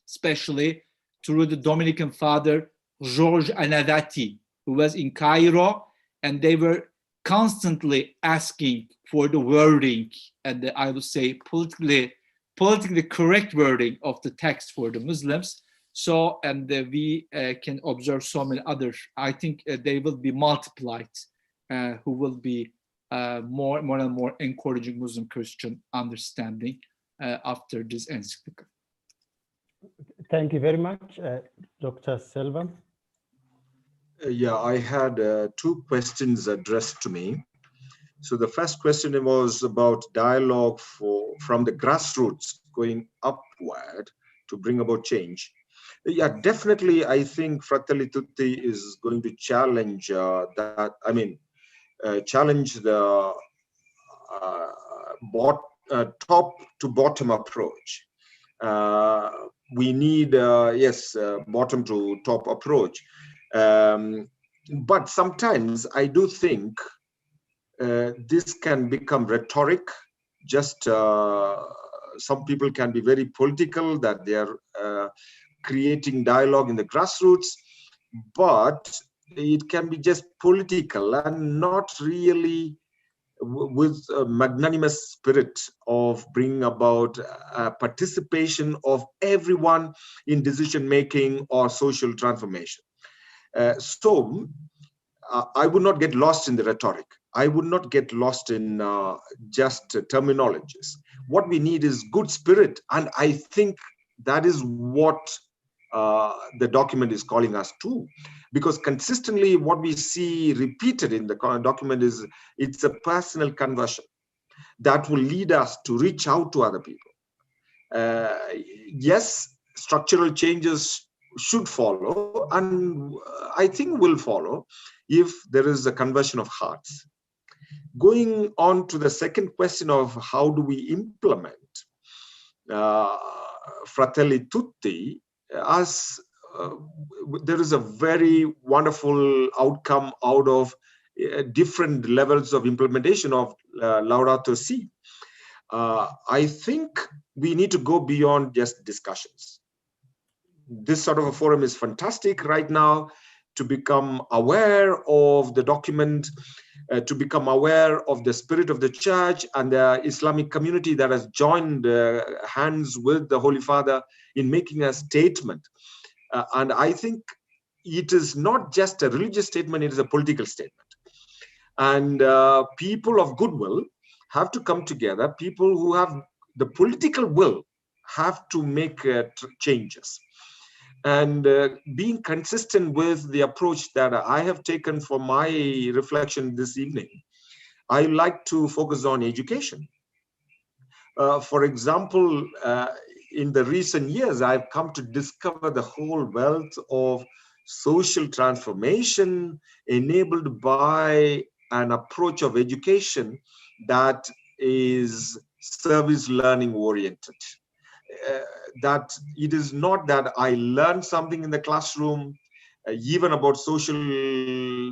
especially through the Dominican father, Georges Anadati, who was in Cairo, and they were constantly asking for the wording and I would say politically politically correct wording of the text for the Muslims. So, and we can observe so many others. I think they will be multiplied, who will be more and more encouraging Muslim Christian understanding after this encyclical. Thank you very much, Dr. Selvam. Yeah, I had 2 questions addressed to me. So the first question was about dialogue from the grassroots going upward to bring about change. Yeah, definitely. I think Fratelli Tutti is going to challenge that. I mean, challenge the top to bottom approach. We need, yes, bottom to top approach. But sometimes I do think this can become rhetoric. Just some people can be very political, that they are creating dialogue in the grassroots, but it can be just political and not really with a magnanimous spirit of bringing about participation of everyone in decision making or social transformation. So I would not get lost in the rhetoric. I would not get lost in just terminologies. What we need is good spirit, and I think that is what the document is calling us to, because consistently what we see repeated in the document is it's a personal conversion that will lead us to reach out to other people. Yes, structural changes should follow, and I think will follow if there is a conversion of hearts. Going on to the second question of how do we implement Fratelli Tutti, as there is a very wonderful outcome out of different levels of implementation of Laudato Si. I think we need to go beyond just discussions. This sort of a forum is fantastic right now to become aware of the document, to become aware of the spirit of the church and the Islamic community that has joined hands with the Holy Father in making a statement. And I think it is not just a religious statement, it is a political statement. And people of goodwill have to come together. People who have the political will have to make changes. And being consistent with the approach that I have taken for my reflection this evening, I like to focus on education. For example, in the recent years, I've come to discover the whole wealth of social transformation enabled by an approach of education that is service learning oriented. That it is not that I learned something in the classroom, even about social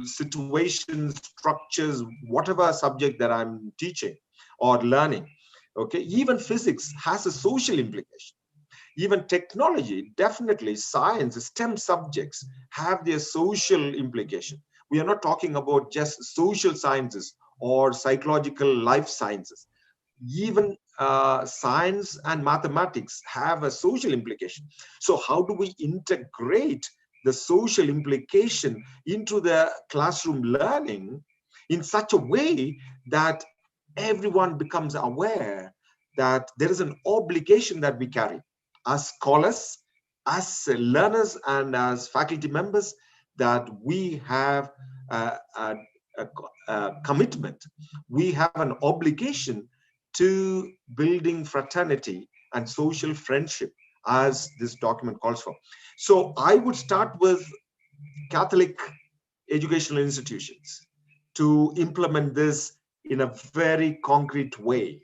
situations, structures, whatever subject that I'm teaching or learning. Okay, even physics has a social implication. Even technology, definitely science, STEM subjects have their social implication. We are not talking about just social sciences or psychological life sciences. Even science and mathematics have a social implication. So how do we integrate the social implication into the classroom learning in such a way that everyone becomes aware that there is an obligation that we carry as scholars, as learners, and as faculty members, that we have a commitment, we have an obligation to building fraternity and social friendship as this document calls for. So I would start with Catholic educational institutions to implement this in a very concrete way.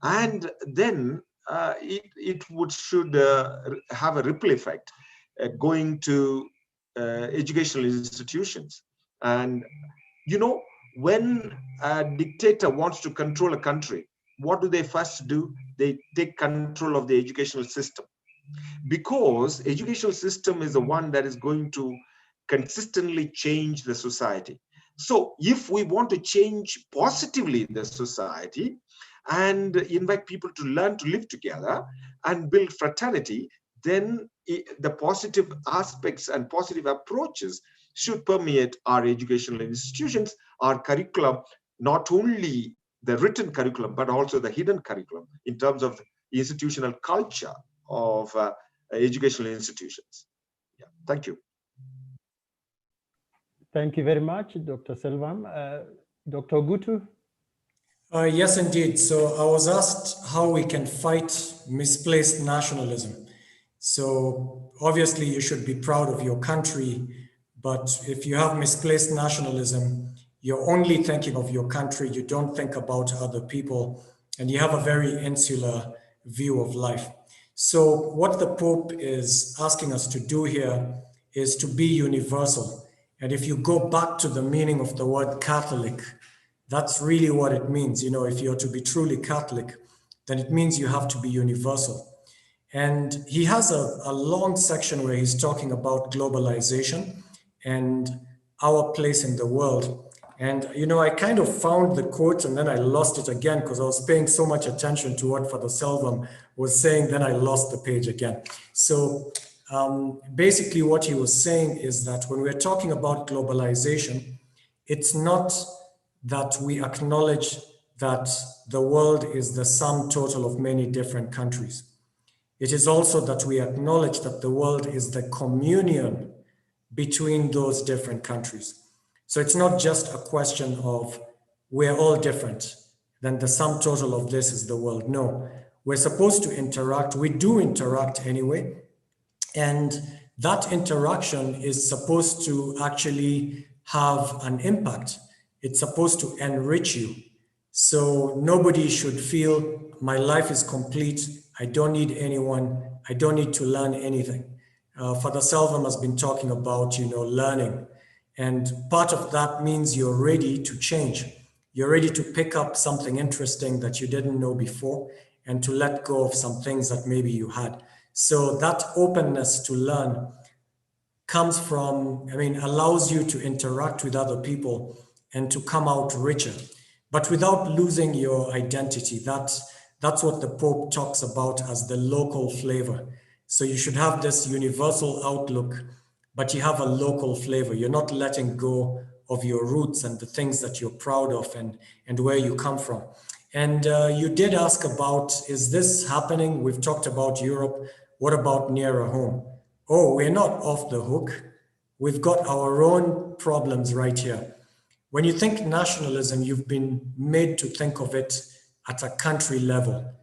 And then it should have a ripple effect going to educational institutions. And, you know, when a dictator wants to control a country, what do they first do? They take control of the educational system, because educational system is the one that is going to consistently change the society. So if we want to change positively in the society and invite people to learn to live together and build fraternity, then the positive aspects and positive approaches should permeate our educational institutions, our curriculum, not only the written curriculum, but also the hidden curriculum in terms of institutional culture of educational institutions. Yeah, thank you. Thank you very much, Dr. Selvam. Dr. Ogutu? Yes, indeed. So I was asked how we can fight misplaced nationalism. So obviously you should be proud of your country, but if you have misplaced nationalism, you're only thinking of your country, you don't think about other people, and you have a very insular view of life. So what the Pope is asking us to do here is to be universal. And if you go back to the meaning of the word Catholic, that's really what it means. You know, if you're to be truly Catholic, then it means you have to be universal. And he has a long section where he's talking about globalization and our place in the world. And, you know, I kind of found the quote and then I lost it again because I was paying so much attention to what Father Selvam was saying, then I lost the page again. So basically what he was saying is that when we're talking about globalization, it's not that we acknowledge that the world is the sum total of many different countries. It is also that we acknowledge that the world is the communion between those different countries. So it's not just a question of we're all different, then the sum total of this is the world. No, we're supposed to interact. We do interact anyway. And that interaction is supposed to actually have an impact. It's supposed to enrich you. So nobody should feel my life is complete. I don't need anyone. I don't need to learn anything. Father Selvam has been talking about, you know, learning. And part of that means you're ready to change. You're ready to pick up something interesting that you didn't know before and to let go of some things that maybe you had. So that openness to learn comes from, allows you to interact with other people and to come out richer, but without losing your identity. That's what the Pope talks about as the local flavor. So you should have this universal outlook, but you have a local flavor. You're not letting go of your roots and the things that you're proud of and where you come from. And you did ask about, is this happening? We've talked about Europe. What about nearer home? Oh, we're not off the hook. We've got our own problems right here. When you think nationalism, you've been made to think of it at a country level,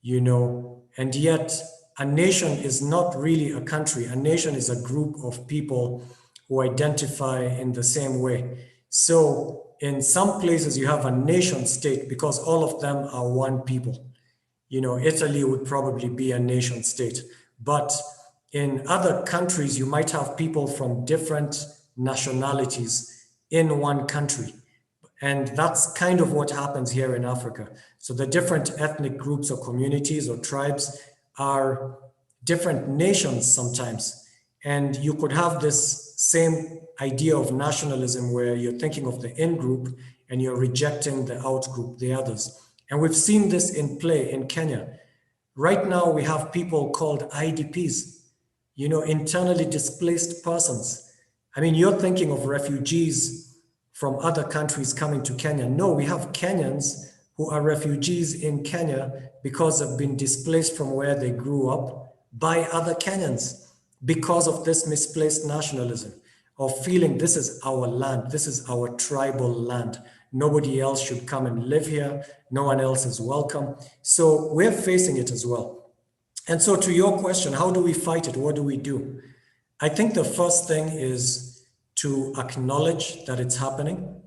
you know, and yet a nation is not really a country. A nation is a group of people who identify in the same way. So in some places you have a nation state because all of them are one people. You know, Italy would probably be a nation state, but in other countries, you might have people from different nationalities in one country. And that's kind of what happens here in Africa. So the different ethnic groups or communities or tribes are different nations sometimes. And you could have this same idea of nationalism where you're thinking of the in-group and you're rejecting the out-group, the others. And we've seen this in play in Kenya. Right now, we have people called IDPs, you know, internally displaced persons. I mean, you're thinking of refugees from other countries coming to Kenya. No, we have Kenyans who are refugees in Kenya because they've been displaced from where they grew up by other Kenyans because of this misplaced nationalism of feeling this is our land, this is our tribal land. Nobody else should come and live here. No one else is welcome. So we're facing it as well. And so to your question, how do we fight it? What do we do? I think the first thing is to acknowledge that it's happening,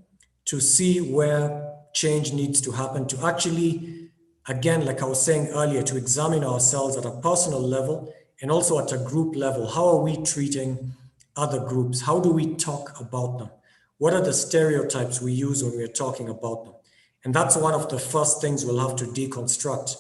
to see where change needs to happen, to actually, again, like I was saying earlier, to examine ourselves at a personal level and also at a group level. How are we treating other groups? How do we talk about them? What are the stereotypes we use when we're talking about them? And that's one of the first things we'll have to deconstruct,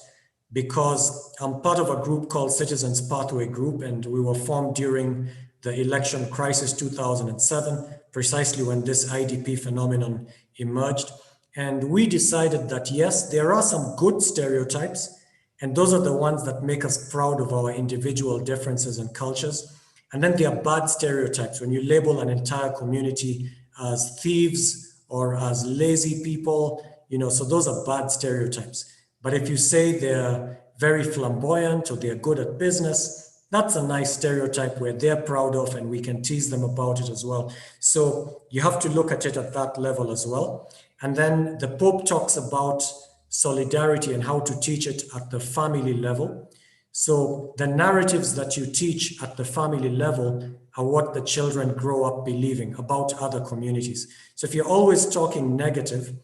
because I'm part of a group called Citizens Pathway Group, and we were formed during the election crisis 2007, precisely when this IDP phenomenon emerged. And we decided that yes, there are some good stereotypes, and those are the ones that make us proud of our individual differences and cultures. And then there are bad stereotypes when you label an entire community as thieves or as lazy people, you know, so those are bad stereotypes. But if you say they're very flamboyant or they're good at business, that's a nice stereotype where they're proud of, and we can tease them about it as well. So you have to look at it at that level as well. And then the Pope talks about solidarity and how to teach it at the family level. So the narratives that you teach at the family level are what the children grow up believing about other communities. So if you're always talking negative,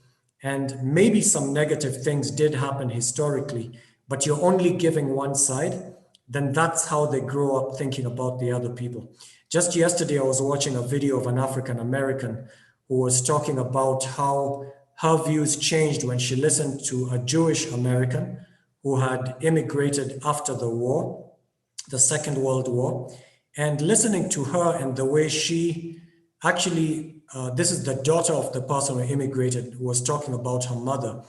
and maybe some negative things did happen historically, but you're only giving one side, then that's how they grow up thinking about the other people. Just yesterday, I was watching a video of an African American who was talking about how her views changed when she listened to a Jewish American who had immigrated after the war, the Second World War, and listening to her and the way she actually, this is the daughter of the person who immigrated, who was talking about her mother,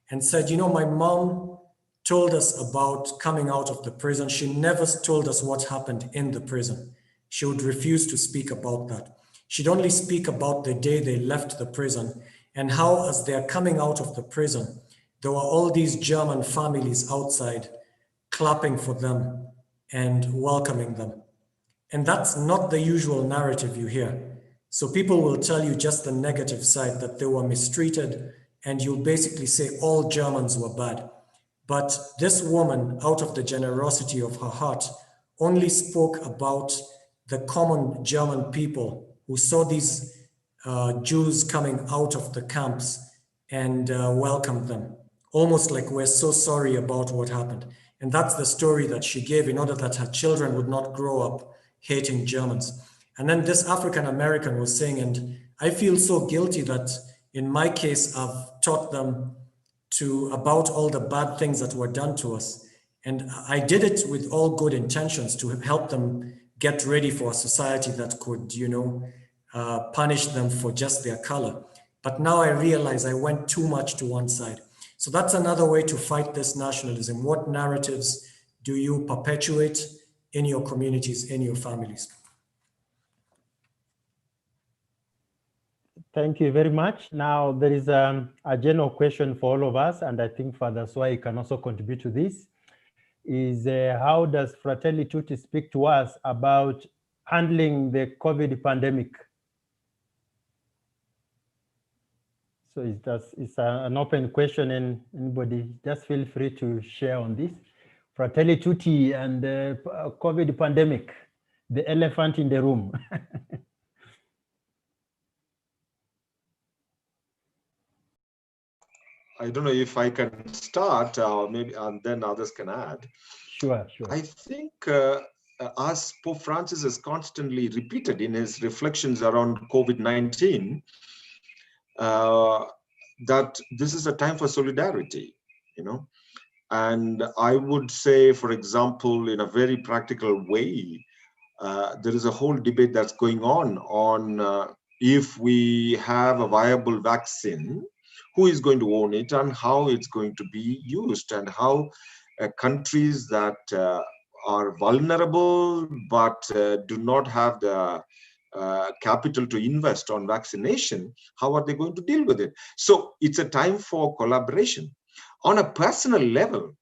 and said, you know, my mom told us about coming out of the prison. She never told us what happened in the prison. She would refuse to speak about that. She'd only speak about the day they left the prison and how, as they're coming out of the prison, there were all these German families outside clapping for them and welcoming them. And that's not the usual narrative you hear. So people will tell you just the negative side, that they were mistreated, and you'll basically say all Germans were bad. But this woman, out of the generosity of her heart, only spoke about the common German people who saw these Jews coming out of the camps and welcomed them, almost like, we're so sorry about what happened. And that's the story that she gave in order that her children would not grow up hating Germans. And then this African American was saying, and I feel so guilty that in my case, I've taught them about all the bad things that were done to us. And I did it with all good intentions to help them get ready for a society that could, you know, punish them for just their color. But now I realize I went too much to one side. So that's another way to fight this nationalism. What narratives do you perpetuate in your communities, in your families? Thank you very much. Now there is a general question for all of us, and I think Father Swai can also contribute to this, is how does Fratelli Tutti speak to us about handling the COVID pandemic? So it's an open question, and anybody just feel free to share on this. Fratelli Tutti and the COVID pandemic, the elephant in the room. I don't know if I can start, maybe, and then others can add. Sure. I think, as Pope Francis has constantly repeated in his reflections around COVID-19, that this is a time for solidarity, you know. And I would say, for example, in a very practical way, there is a whole debate that's going on if we have a viable vaccine, who is going to own it and how it's going to be used, and how countries that are vulnerable but do not have the capital to invest on vaccination, how are they going to deal with it? So it's a time for collaboration. On a personal level,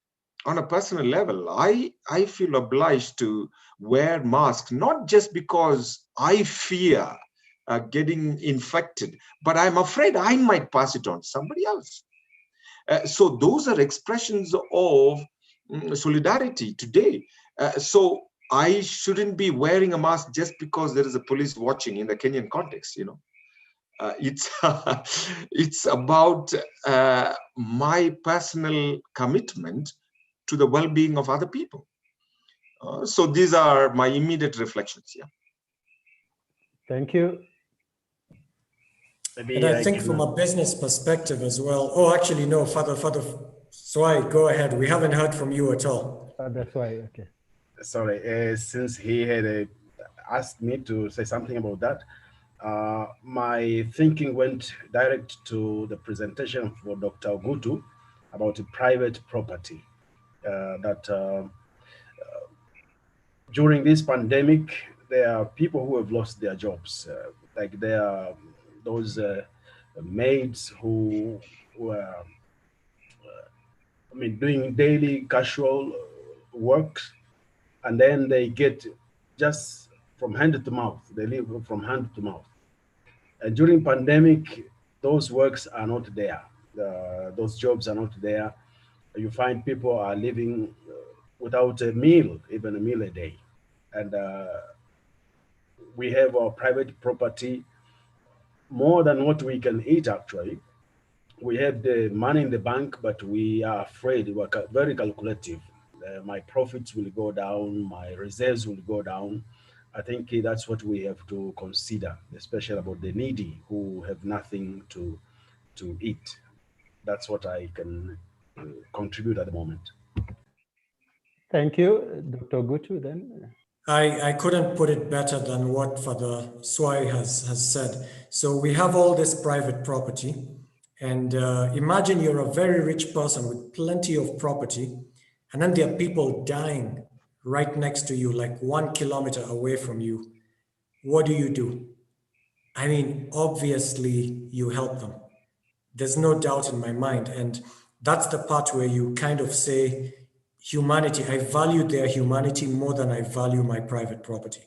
I feel obliged to wear masks, not just because I fear getting infected, but I'm afraid I might pass it on to somebody else. So those are expressions of solidarity today. So I shouldn't be wearing a mask just because there is a police watching in the Kenyan context, you know. It's about my personal commitment to the well-being of other people. So these are my immediate reflections. Yeah. Thank you. And I think from a business perspective as well. Oh, actually, no, Father Swai, go ahead. We haven't heard from you at all. Father Swai, okay. Sorry, since he had asked me to say something about that, my thinking went direct to the presentation for Dr. Ogutu about private property. That during this pandemic, there are people who have lost their jobs. Like there are those maids who were, doing daily casual work, and then they get just from hand to mouth. They live from hand to mouth. And during pandemic, those works are not there. Those jobs are not there. You find people are living without a meal, even a meal a day. And we have our private property more than what we can eat, actually. We have the money in the bank, but we are afraid. We're very calculative. My profits will go down, my reserves will go down. I think that's what we have to consider, especially about the needy who have nothing to eat. That's what I can contribute at the moment. Thank you, Dr. Ogutu. Then I couldn't put it better than what Father Swai has said. So we have all this private property, and imagine you're a very rich person with plenty of property, and then there are people dying right next to you, like 1 kilometer away from you. What do? I mean, obviously you help them. There's no doubt in my mind. And that's the part where you kind of say, humanity, I value their humanity more than I value my private property.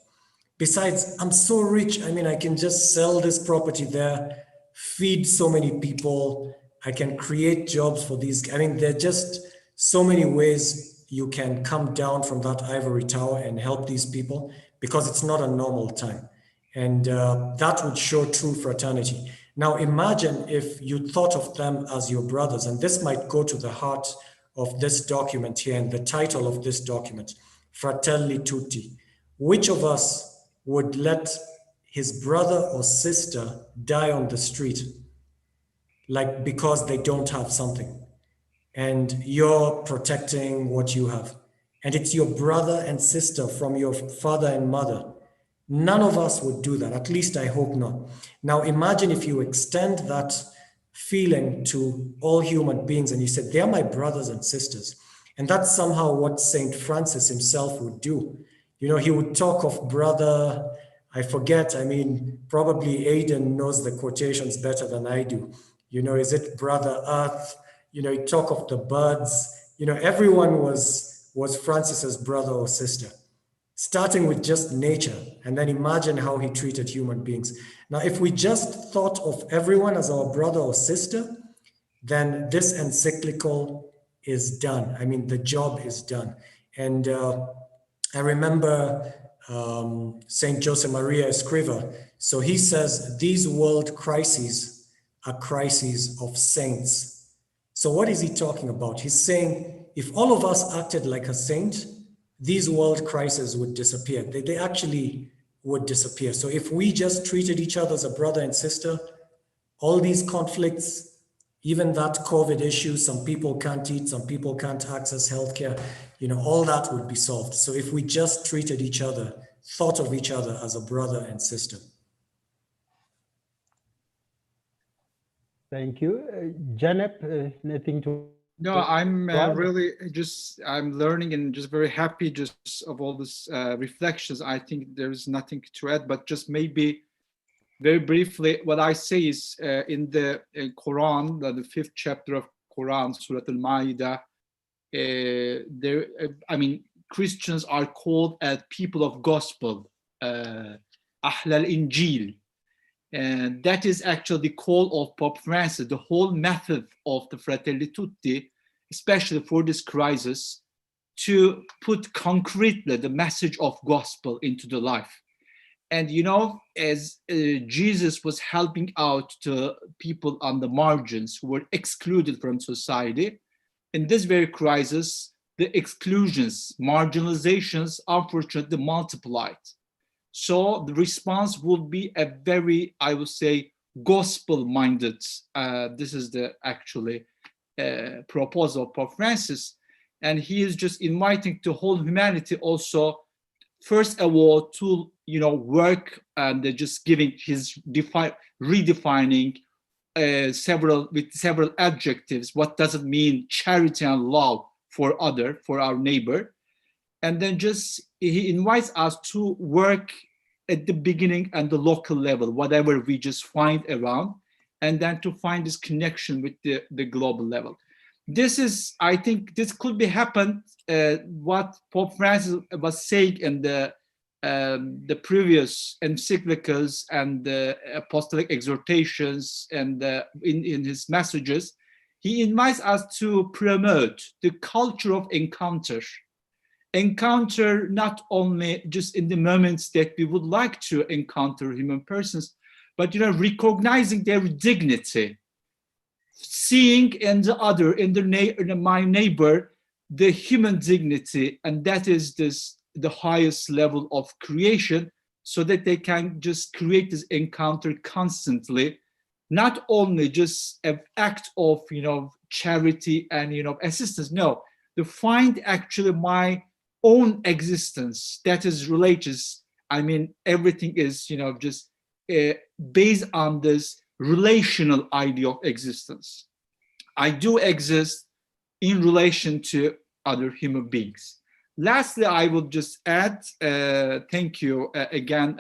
Besides, I'm so rich. I mean, I can just sell this property there, feed so many people. I can create jobs for these. I mean, there are just so many ways you can come down from that ivory tower and help these people, because it's not a normal time. And that would show true fraternity. Now, imagine if you thought of them as your brothers, and this might go to the heart of this document here and the title of this document, Fratelli Tutti. Which of us would let his brother or sister die on the street, like because they don't have something, and you're protecting what you have? And it's your brother and sister from your father and mother. None of us would do that. At least I hope not. Now imagine if you extend that feeling to all human beings and you said, they're my brothers and sisters. And that's somehow what St. Francis himself would do. You know, he would talk of brother, I forget, I mean, probably Aydin knows the quotations better than I do. You know, is it brother earth? You know, he talk of the birds. You know, everyone was Francis's brother or sister, starting with just nature, and then imagine how he treated human beings. Now, if we just thought of everyone as our brother or sister, then this encyclical is done. I mean, the job is done. And I remember Saint Josemaria Escriva. So he says, these world crises are crises of saints. So what is he talking about? He's saying, if all of us acted like a saint, these world crises would disappear. They actually would disappear. So if we just treated each other as a brother and sister, all these conflicts, even that COVID issue, some people can't eat, some people can't access healthcare, you know, all that would be solved. So if we just treated each other, thought of each other as a brother and sister. thank you. Cenap, nothing to No, I'm really I'm learning and just very happy just of all this reflections. I think there's nothing to add, but just maybe very briefly, what I say is in the Quran, the 5th chapter of Quran, Surah Al-Ma'idah, I mean, Christians are called as people of gospel, Ahl al-Injil. And that is actually the call of Pope Francis, the whole method of the Fratelli Tutti, especially for this crisis, to put concretely the message of gospel into the life. And you know, as Jesus was helping out to people on the margins who were excluded from society, in this very crisis, the exclusions, marginalizations, unfortunately multiplied. So the response would be a very, I would say, gospel-minded. This is the actually proposal of Pope Francis, and he is just inviting the whole humanity also first of all to work and just giving his redefining with several adjectives. What does it mean charity and love for our neighbor? And then just he invites us to work at the beginning and the local level, whatever we just find around, and then to find this connection with the global level. This is, I think, this could be happened. What Pope Francis was saying in the previous encyclicals and the apostolic exhortations and in his messages, he invites us to promote the culture of encounter not only just in the moments that we would like to encounter human persons, but recognizing their dignity, seeing in the other, in my neighbor, the human dignity, and that is the highest level of creation, so that they can just create this encounter constantly, not only just an act of charity and assistance. No, to find actually my own existence that is religious. I mean, everything is just based on this relational idea of existence. I do exist in relation to other human beings. Lastly, I will just add, thank you again,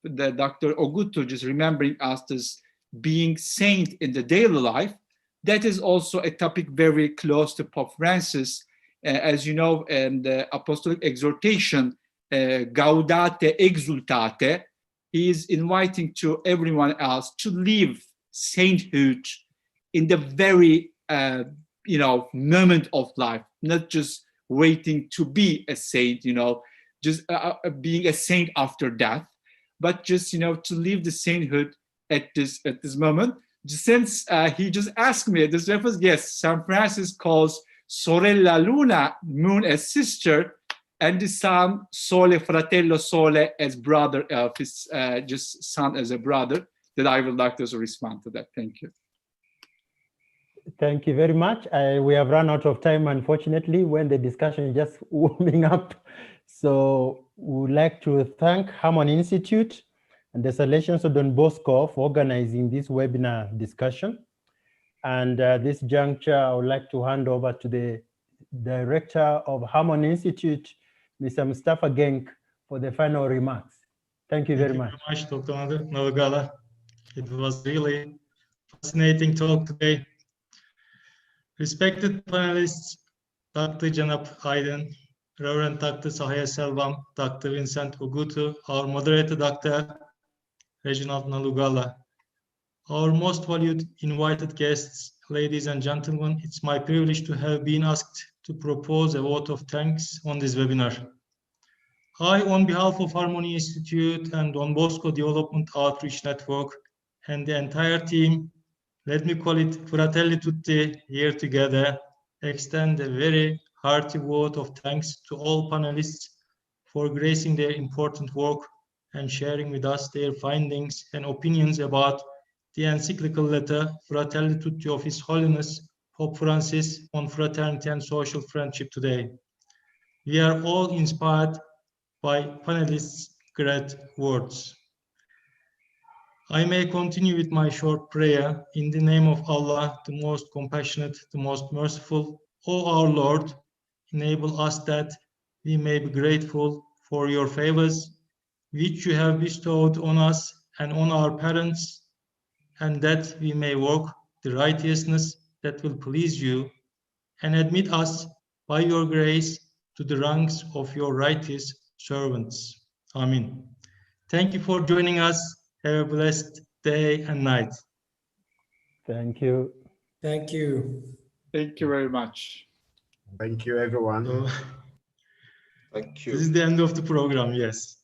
the Dr. Ogutu, just remembering us this being saint in the daily life. That is also a topic very close to Pope Francis. As you know, in the apostolic exhortation, Gaudate Exultate, he is inviting to everyone else to live sainthood in the very, moment of life, not just waiting to be a saint, just being a saint after death, but just, to live the sainthood at this moment. Since he just asked me this reference, yes, St. Francis calls Sorella Luna, moon, as sister, and the sun, Sole, Fratello Sole, as brother of his just son as a brother. That I would like to also respond to that. Thank you. Thank you very much. We have run out of time, unfortunately, when the discussion is just warming up. So we would like to thank Harmony Institute and the Salesians of Don Bosco for organizing this webinar discussion. And this juncture, I would like to hand over to the Director of Harmony Institute, Mr. Mustafa Genk, for the final remarks. Thank you very much. Thank you very much, Dr. Nalugala. It was really fascinating talk today. Respected panelists, Dr. Cenap Aydin, Reverend Dr. Sahaya Selvam, Dr. Vincent Ogutu, our moderator, Dr. Reginald Nalugala, our most valued invited guests, ladies and gentlemen, it's my privilege to have been asked to propose a vote of thanks on this webinar. I, on behalf of Harmony Institute and Don Bosco Development Outreach Network and the entire team, let me call it Fratelli Tutti here together, extend a very hearty vote of thanks to all panelists for gracing their important work and sharing with us their findings and opinions about the encyclical letter Fratelli Tutti of His Holiness Pope Francis on fraternity and social friendship today. We are all inspired by panelists' great words. I may continue with my short prayer in the name of Allah, the most compassionate, the most merciful. O our Lord, enable us that we may be grateful for your favors, which you have bestowed on us and on our parents, and that we may walk the righteousness that will please you, and admit us by your grace to the ranks of your righteous servants. Amen. Thank you for joining us. Have a blessed day and night. Thank you. Thank you. Thank you very much. Thank you, everyone. So, Thank you. this is the end of the program, yes.